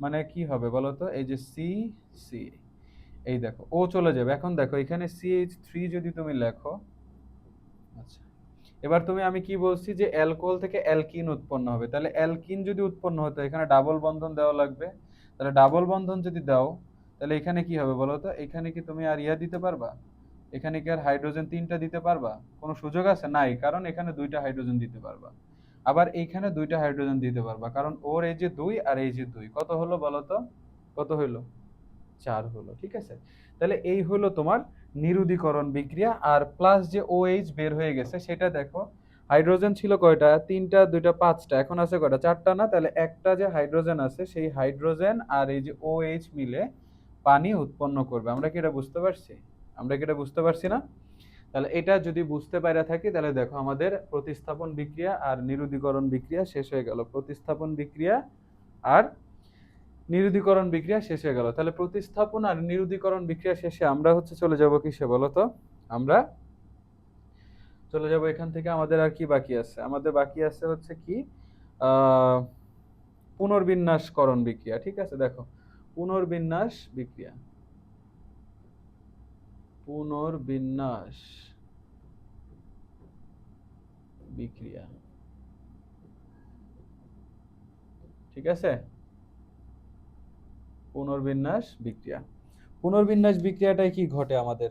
মানে কি হবে বলো তো? এই যে সি, এই দেখো ও চলে যাবে। এখন দেখো এখানে CH3 যদি তুমি লেখো, আচ্ছা, এবার তুমি, আমি কি বলছি যে অ্যালকোহল থেকে অ্যালকিন উৎপন্ন হবে, তাহলে অ্যালকিন যদি উৎপন্ন হতো, এখানে ডাবল বন্ধন দেওয়া লাগবে। তাহলে ডাবল বন্ধন যদি দাও, তাহলে এখানে কি হবে বলো তো? এখানে কি তুমি আর ইয়া দিতে পারবা? এখানে কি আর হাইড্রোজেন 3টা দিতে পারবা? কোনো সুযোগ আছে? নাই, কারণ এখানে 2টা হাইড্রোজেন দিতে পারবা। আবার এইখানে 2টা হাইড্রোজেন দিতে পারবা, কারণ ওর এই যে 2 আর এই যে 2, কত হলো বলো তো? কত হইলো? 4 হলো, ঠিক আছে। তাহলে এই হলো তোমার নিরুদীকরণ বিক্রিয়া। আর প্লাস যে OH বের হয়ে গেছে, সেটা দেখো, হাইড্রোজেন ছিল কয়টা? 3টা, 2টা, 5টা, এখন আছে কয়টা? 4টা না? তাহলে একটা যে হাইড্রোজেন আছে, সেই হাইড্রোজেন আর এই যে OH মিলে পানি উৎপন্ন করবে। আমরা কি এটা বুঝতে পারছি? আমরা কি এটা বুঝতে পারছি না? তাহলে এটা যদি বুঝতে পারা থাকি, তাহলে দেখো আমাদের প্রতিস্থাপন বিক্রিয়া আর নিরুদীকরণ বিক্রিয়া শেষ হয়ে গেল। প্রতিস্থাপন বিক্রিয়া আর নিরুদীকরণ বিক্রিয়া শেষ হয়ে গেল। তাহলে প্রতিস্থাপন আর নিরুদীকরণ বিক্রিয়া শেষে আমরা হচ্ছে চলে যাব কিসে বলো তো? আমরা চলে যাব এখান থেকে, আমাদের আর কি বাকি আছে? আমাদের বাকি আছে হচ্ছে কি, আহ পুনর্বিন্যাসকরণ বিক্রিয়া, ঠিক আছে। দেখো পুনর্বিন্যাস বিক্রিয়া, পুনর্বিন্যাস বিক্রিয়া, ঠিক আছে। পুনর্বিন্যাস বিক্রিয়া, পুনর্বিন্যাস বিক্রিয়াটায় কি ঘটে আমাদের?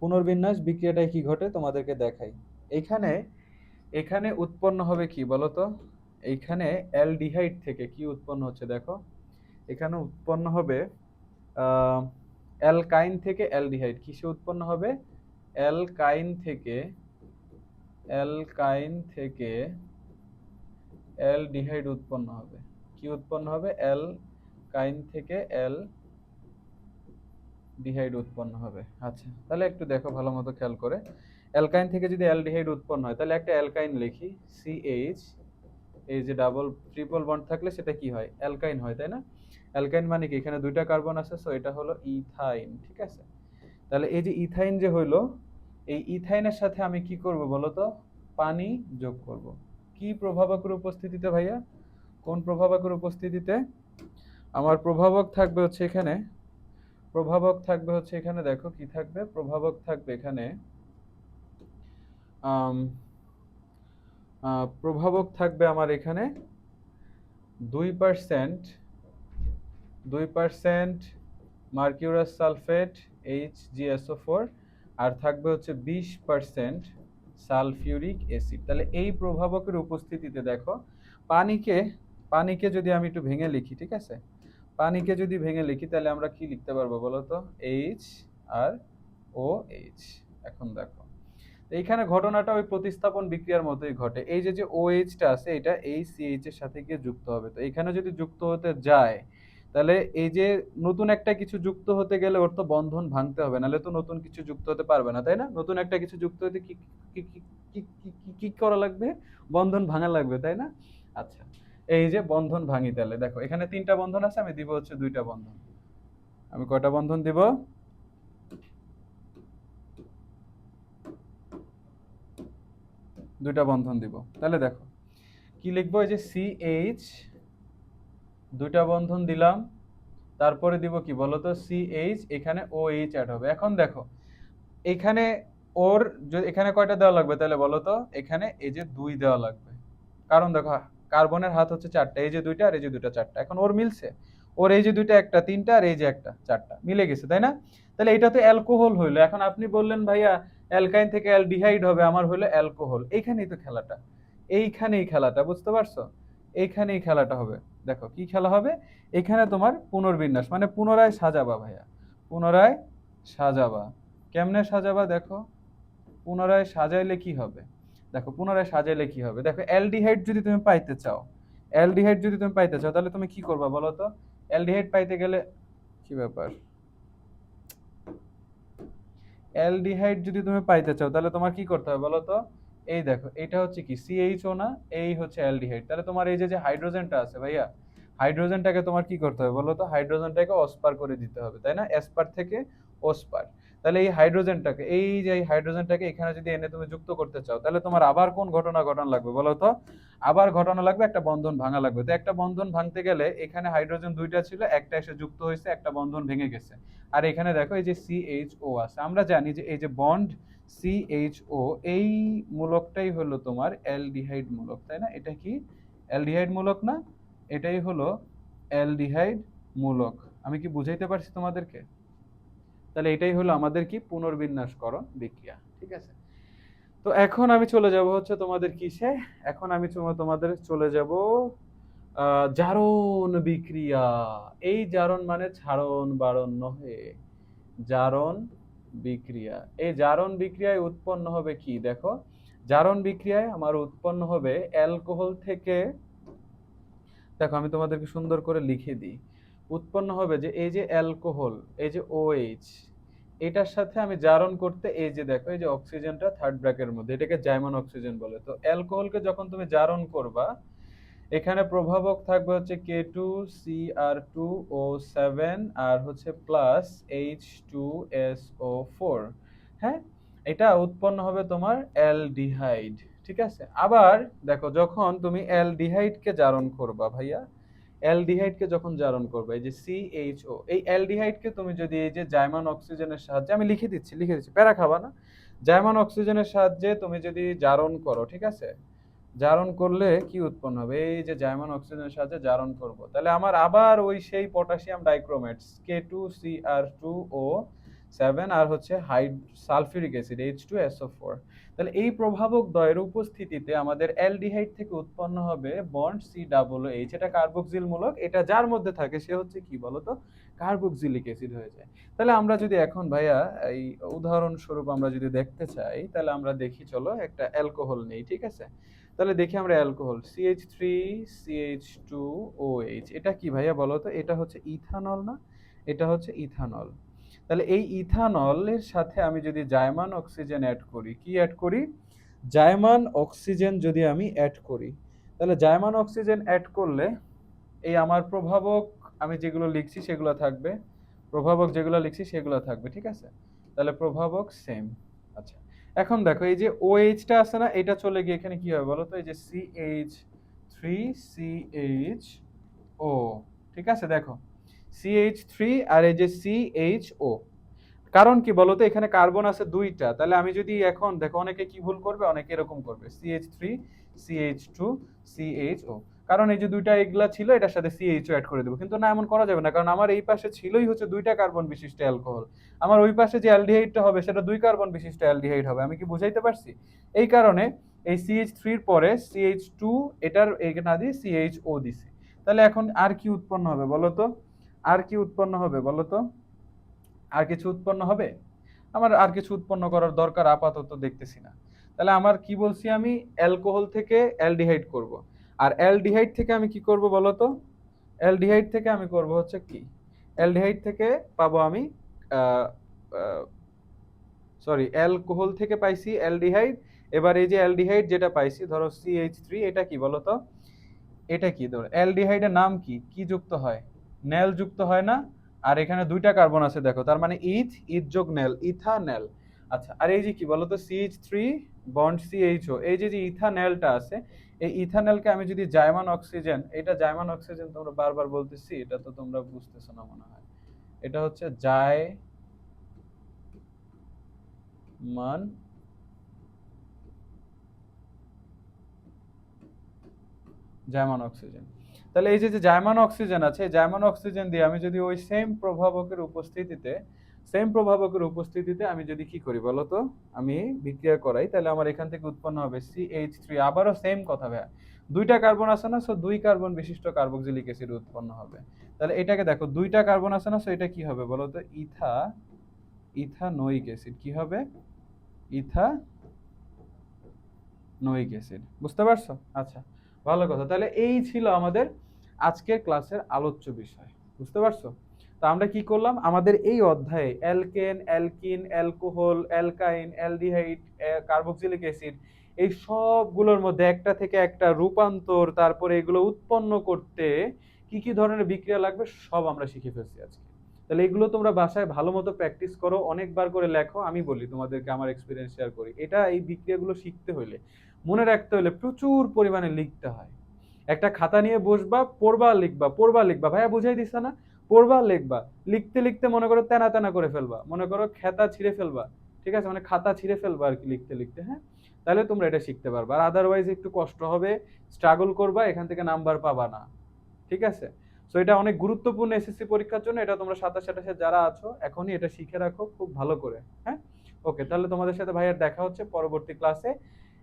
পুনর্বিন্যাস বিক্রিয়াটায় কি ঘটে তোমাদেরকে দেখাই। এখানে এখানে উৎপন্ন হবে কি বলতো? এইখানে অ্যালডিহাইড থেকে কি উৎপন্ন হচ্ছে দেখো, এখানে উৎপন্ন হবে আহ অ্যালকাইন থেকে অ্যালডিহাইড। কিসে উৎপন্ন হবে? অ্যালকাইন থেকে, অ্যালকাইন থেকে অ্যালডিহাইড উৎপন্ন হবে। কি উৎপন্ন হবে? অ্যালকাইন থেকে অ্যালডিহাইড উৎপন্ন হবে। আচ্ছা, তাহলে একটু দেখো ভালো মতো খেয়াল করে। অ্যালকাইন থেকে যদি অ্যালডিহাইড উৎপন্ন হয়, তাহলে একটা অ্যালকাইন লিখি, সিএইচ, এই যে ডাবল ট্রিপল বন্ড থাকলে সেটা কি হয়? অ্যালকাইন হয়, তাই না? অ্যালকাইন মানে কি? এখানে দুইটা কার্বন আছে, সো এটা হলো ইথাইন, ঠিক আছে? তাহলে এই যে ইথাইন যে হইলো, এই ইথাইনের সাথে আমি কি করব বলো তো? পানি যোগ করব। কি প্রভাবকের উপস্থিতিতে ভাইয়া? কোন প্রভাবকের উপস্থিতিতে? আমার প্রভাবক থাকবে হচ্ছে এখানে, প্রভাবক থাকবে হচ্ছে এখানে, দেখো কি থাকবে? প্রভাবক থাকবে এখানে আম, প্রভাবক থাকবে আমার এখানে 2%, 2% মার্কিউরাস সালফেট HgSO4, আর থাকবে হচ্ছে 20% সালফিউরিক অ্যাসিড। তাহলে এই প্রভাবকের উপস্থিতিতে দেখো, পানিকে, পানিকে যদি আমি একটু ভেঙে লিখি, ঠিক আছে? পানিকে যদি ভেঙে লিখি তাহলে আমরা কি লিখতে পারবো বলো তো? এইচ আর ও এইচ। এখন দেখো এইখানে ঘটনাটা ওই প্রতিস্থাপন বিক্রিয়ার মতোই ঘটে। এই যে যে OH টা আছে, এটা এই CH এর সাথে গিয়ে যুক্ত হবে। তো এখানে যদি যুক্ত হতে যায়, তাহলে এই যে নতুন একটা কিছু যুক্ত হতে গেলে ওর তো বন্ধন ভাঙতে হবে, নাহলে তো নতুন কিছু যুক্ত হতে পারবে না, তাই না? নতুন একটা কিছু যুক্ত হতে কি কি কি কি কি কি কি করা লাগবে? বন্ধন ভাঙা লাগবে, তাই না? আচ্ছা, এই যে বন্ধন ভাঙি, তাহলে দেখো এখানে 3টা বন্ধন আছে, আমি দিব হচ্ছে 2টা বন্ধন। আমি কয়টা বন্ধন দিব? 2টা বন্ধন দিব। তাহলে দেখো কি লিখবো? এই যে CH, 2টা বন্ধন দিলাম, তারপরে দিব কি বলতো? CH, এখানে OH অ্যাড হবে। এখন দেখো এখানে ওর এখানে কয়টা দেওয়া লাগবে তাহলে বলো তো? এখানে এই যে 2 দেওয়া লাগবে, কারণ দেখো কার্বনের হাত হচ্ছে 4টা, এই যে 2টা আর এই যে 2টা 4টা। এখন ওর মিলছে, ওর এই যে 2টা একটা 3টা আর এই যে একটা 4টা মিলে গেছে, তাই না? তাহলে এটা তো অ্যালকোহল হইলো। এখন আপনি বললেন ভাইয়া অ্যালকাইন থেকে অ্যালডিহাইড হবে, আমার হলো অ্যালকোহল। এইখানেই তো খেলাটা, এইখানেই খেলাটা, বুঝতে পারছো? এইখানেই খেলাটা হবে। দেখো কি খেলা হবে? এখানে তোমার পুনর্বিন্যাস মানে পুনরায় সাজাবা ভাইয়া, পুনরায় সাজাবা। কেমনে সাজাবা দেখো? পুনরায় সাজাইলে কি হবে? দেখো পুনরায় সাজাইলে কি হবে, দেখো অ্যালডিহাইড যদি তুমি পাইতে চাও, অ্যালডিহাইড যদি তুমি পাইতে চাও তাহলে তুমি কি করবা বলো তো? অ্যালডিহাইড পাইতে গেলে কি ব্যাপার? অ্যালডিহাইড যদি তুমি পাইতে চাও তাহলে তোমার কি করতে হবে বলো তো? এই দেখো এটা হচ্ছে কি CHO না, এই হচ্ছে অ্যালডিহাইড। তাহলে তোমার এই যে যে হাইড্রোজেনটা আছে ভাইয়া, হাইড্রোজেনটাকে তোমার কি করতে হবে বলো তো? হাইড্রোজেনটাকে অস্পার করে দিতে হবে, তাই না? এসপার থেকে ওস্পার। তাহলে এই হাইড্রোজেনটাকে, এই যে এই হাইড্রোজেনটাকে এখানে যদি এনে তুমি যুক্ত করতে চাও, তাহলে তোমার আবার কোন ঘটনা ঘটানো লাগবে বলো তো? আবার ঘটনা লাগবে, একটা বন্ধন ভাঙা লাগবে। তো একটা বন্ধন ভাঙতে গেলে এখানে হাইড্রোজেন 2টা ছিল, একটা এসে যুক্ত হয়েছে, একটা বন্ধন ভেঙে গেছে। আর এখানে দেখো এই যে CHO আছে, আমরা জানি যে এই যে বন্ড CHO, এই মূলকটাই হলো তোমার অ্যালডিহাইড মূলক, তাই না? এটা কি অ্যালডিহাইড মূলক না? এটাই হলো অ্যালডিহাইড মূলক। আমি কি বুঝাইতে পারছি তোমাদেরকে? তাহলে এটাই হলো আমাদের কি পুনর্বিন্যাসকরণ বিক্রিয়া, ঠিক আছে? তো এখন আমি চলে যাব হচ্ছে তোমাদের কিসে? এখন আমি তোমাদের চলে যাব জারণ বিক্রিয়া। এই জারণ মানে ছাড়ন বারণ নহে, জারণ বিক্রিয়া। এই জারণ বিক্রিয়ায় উৎপন্ন হবে কি দেখো? জারণ বিক্রিয়ায় আমার উৎপন্ন হবে অ্যালকোহল থেকে, দেখো আমি তোমাদেরকে সুন্দর করে লিখে দিই। উৎপন্ন হবে যে এই যে অ্যালকোহল, এই যে OH, এটার সাথে আমি জারণ করতে, এই যে দেখো এই যে অক্সিজেনটা থার্ড ব্র্যাকের মধ্যে, এটাকে জাইমন অক্সিজেন বলে। তো অ্যালকোহলকে যখন তুমি জারণ করবা, এখানে প্রভাবক থাকবে হচ্ছে K2Cr2O7 আর হচ্ছে প্লাস H2SO4। হ্যাঁ, এটা উৎপন্ন হবে তোমার অ্যালডিহাইড, ঠিক আছে? আবার দেখো যখন তুমি অ্যালডিহাইডকে জারণ করবা ভাইয়া, অ্যালডিহাইডকে যখন জারণ করবে এই যে CHO, এই অ্যালডিহাইডকে তুমি যদি এই যে জাইমান অক্সিজেনের সাহায্যে, আমি লিখে দিচ্ছি, লিখে দিচ্ছি, প্যারা খাবা না। জাইমান অক্সিজেনের সাহায্যে তুমি যদি জারণ করো, ঠিক আছে? জারণ করলে কি উৎপন্ন হবে? এই যে জাইমান অক্সিজেনের সাহায্যে জারণ করব, তাহলে আমার আবার ওই সেই পটাশিয়াম ডাইক্রোমেটস K2Cr2O 7 আর হচ্ছে সালফিউরিক অ্যাসিড H2SO4। তাহলে এই প্রভাবক দ্বয়ের উপস্থিতিতে আমাদের অ্যালডিহাইড থেকে উৎপন্ন হবে বন্ড COOH। এটা কার্বক্সিল মূলক, এটা যার মধ্যে থাকে সে হচ্ছে কি বলতো, কার্বক্সিলিক অ্যাসিড হয়ে যায়। তাহলে আমরা যদি এখন ভাইয়া এই উদাহরণস্বরূপ আমরা যদি দেখতে চাই, তাহলে আমরা দেখি, চলো একটা অ্যালকোহল নেই, ঠিক আছে? তাহলে দেখি আমরা অ্যালকোহল CH3CH2OH, এটা কি ভাইয়া বলো তো? এটা হচ্ছে ইথানল না? এটা হচ্ছে ইথানল। তাহলে এই ইথানলের সাথে আমি যদি জার্মান অক্সিজেন অ্যাড করি, কি অ্যাড করি? জার্মান অক্সিজেন যদি আমি অ্যাড করি, তাহলে জার্মান অক্সিজেন অ্যাড করলে এই আমার প্রভাবক আমি যেগুলো লিখছি সেগুলো থাকবে, প্রভাবক যেগুলো লিখছি সেগুলো থাকবে, ঠিক আছে? তাহলে প্রভাবক সেম। আচ্ছা, এখন দেখো এই যে OH টা আছে না, এটা চলে গিয়ে এখানে কি হবে বলো তো? এই যে CH3CHO, ঠিক আছে? দেখো CH3 আর এই যে CHO, কারণ কি বলতো, এখানে কার্বন আছে দুইটা। তাহলে আমি যদি এখন দেখো, অনেকে কি ভুল করবে, অনেকে এরকম করবে CH3CH2CHO, কারণ এই যে দুইটা এগুলা ছিল, এটার সাথে CHO অ্যাড করে দেবো। কিন্তু না, এমন করা যাবে না, কারণ আমার এই পাশে ছিলই হচ্ছে দুইটা কার্বন বিশিষ্ট অ্যালকোহল, আমার ওই পাশে যে অ্যালডিহাইডটা হবে সেটা দুই কার্বন বিশিষ্ট অ্যালডিহাইড হবে। আমি কি বুঝাইতে পারছি? এই কারণে এই CH3 এর পরে CH2 এটার না দিয়ে CHO দিছি। তাহলে এখন আর কি উৎপন্ন হবে বলো তো? আর কি উৎপন্ন হবে বলো তো? আর কিছু উৎপন্ন হবে? আমার আর কিছু উৎপন্ন করার দরকার আপাতত দেখতেছি না। তাহলে আমার কি বলছি, আমি অ্যালকোহল থেকে অ্যালডিহাইড করব। আর অ্যালডিহাইড থেকে আমি কি করব বলো তো? অ্যালডিহাইড থেকে আমি করব হচ্ছে কি, অ্যালডিহাইড থেকে পাবো আমি সরি, অ্যালকোহল থেকে পাইছি অ্যালডিহাইড। এবার এই যে অ্যালডিহাইড যেটা পাইছি, ধরো CH3, এটা কি বলো তো? এটা কি? ধরো অ্যালডিহাইডের নাম কি, কি যুক্ত হয়? নেল যুক্ত হয় না? আর এখানে দুইটা কার্বন আছে দেখো, তার মানে ইথ যোগ নেল, ইথানেল। আচ্ছা, আর এই যে কি বলতো, CH3 বন্ড CHO, এই যে যে ইথানেলটা আছে, এই ইথানেলকে আমি যদি জার্মান অক্সিজেন, এটা জার্মান অক্সিজেন তোমরা বারবার বলতেছি, এটা তো তোমরা বুঝতেছো না মনে হয়। এটা হচ্ছে জার্মান জার্মান অক্সিজেন। তাহলে এই যে যে জার্মান অক্সিজেন আছে, জার্মান অক্সিজেন দিয়ে আমি যদি ওই সেম প্রভাবকের উপস্থিতিতে আমি যদি কি করি বলতো, আমি বিক্রিয়া করাই, তাহলে আমার এখান থেকে উৎপন্ন হবে CH3। আবারও সেম কথা ভাইয়া, দুইটা কার্বন আছে না, সো দুই কার্বন বিশিষ্ট কার্বক্সিলিক অ্যাসিড উৎপন্ন হবে। তাহলে এটাকে দেখো, দুইটা কার্বন আছে না, সো এটা কি হবে বলতো? Ethanoic acid. কি হবে? Ethanoic acid. বুঝতে পারছো? আচ্ছা, ভালো কথা। তাহলে এই ছিল আমাদের আজকের ক্লাসের আলোচ্য বিষয়। বুঝতে পারছো? তো আমরা কি করলাম, আমাদের এই অধ্যায়ে alkane, alkyne, alcohol, অ্যালকাইন, aldehyde, carboxylic acid, এই সবগুলোর মধ্যে একটা থেকে একটা রূপান্তর, তারপরে এগুলো উৎপন্ন করতে কি কি ধরনের বিক্রিয়া লাগবে সব আমরা শিখে ফেলছি আজকে। তাহলে এগুলো তোমরা বাসায় ভালো মতো প্র্যাকটিস করো, অনেকবার করে লেখো। আমি বলি তোমাদেরকে, আমার এক্সপিরিয়েন্স শেয়ার করি, এটা এই বিক্রিয়াগুলো শিখতে হলে, মনে রাখতে হলে প্রচুর পরিমাণে লিখতে হয়। একটা খাতা নিয়ে বসবা, পড়বা লিখবা, পড়বা লিখবা, ভাইয়া বুঝাই দিছে না? পড়বা লিখবা, লিখতে লিখতে মনে করো তেনা তেনা করে ফেলবা, মনে করো খেতা ছিঁড়ে ফেলবা, ঠিক আছে? মানে খাতা ছিঁড়ে ফেলবা আর কি লিখতে লিখতে, হ্যাঁ? তাহলে তোমরা এটা শিখতে পারবা। আর আদারওয়াইজ একটু কষ্ট হবে, স্ট্রাগল করবা, এখান থেকে নাম্বার পাবা না, ঠিক আছে? সো এটা অনেক গুরুত্বপূর্ণ এসএসসি পরীক্ষার জন্য। এটা তোমরা 27-28 যারা আছো এখনই এটা শিখে রাখো খুব ভালো করে, হ্যাঁ? ওকে, তাহলে তোমাদের সাথে ভাইয়ার দেখা হচ্ছে পরবর্তী ক্লাসে।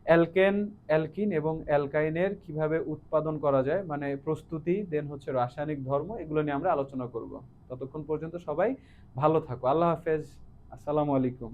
অ্যালকেন, অ্যালকিন এবং অ্যালকাইনের কিভাবে উৎপাদন করা যায়, মানে প্রস্তুতি, দেন হচ্ছে রাসায়নিক ধর্ম, এগুলো নিয়ে আমরা আলোচনা করব। ততক্ষণ পর্যন্ত সবাই ভালো থাকো। আল্লাহ হাফেজ। আসসালামু আলাইকুম।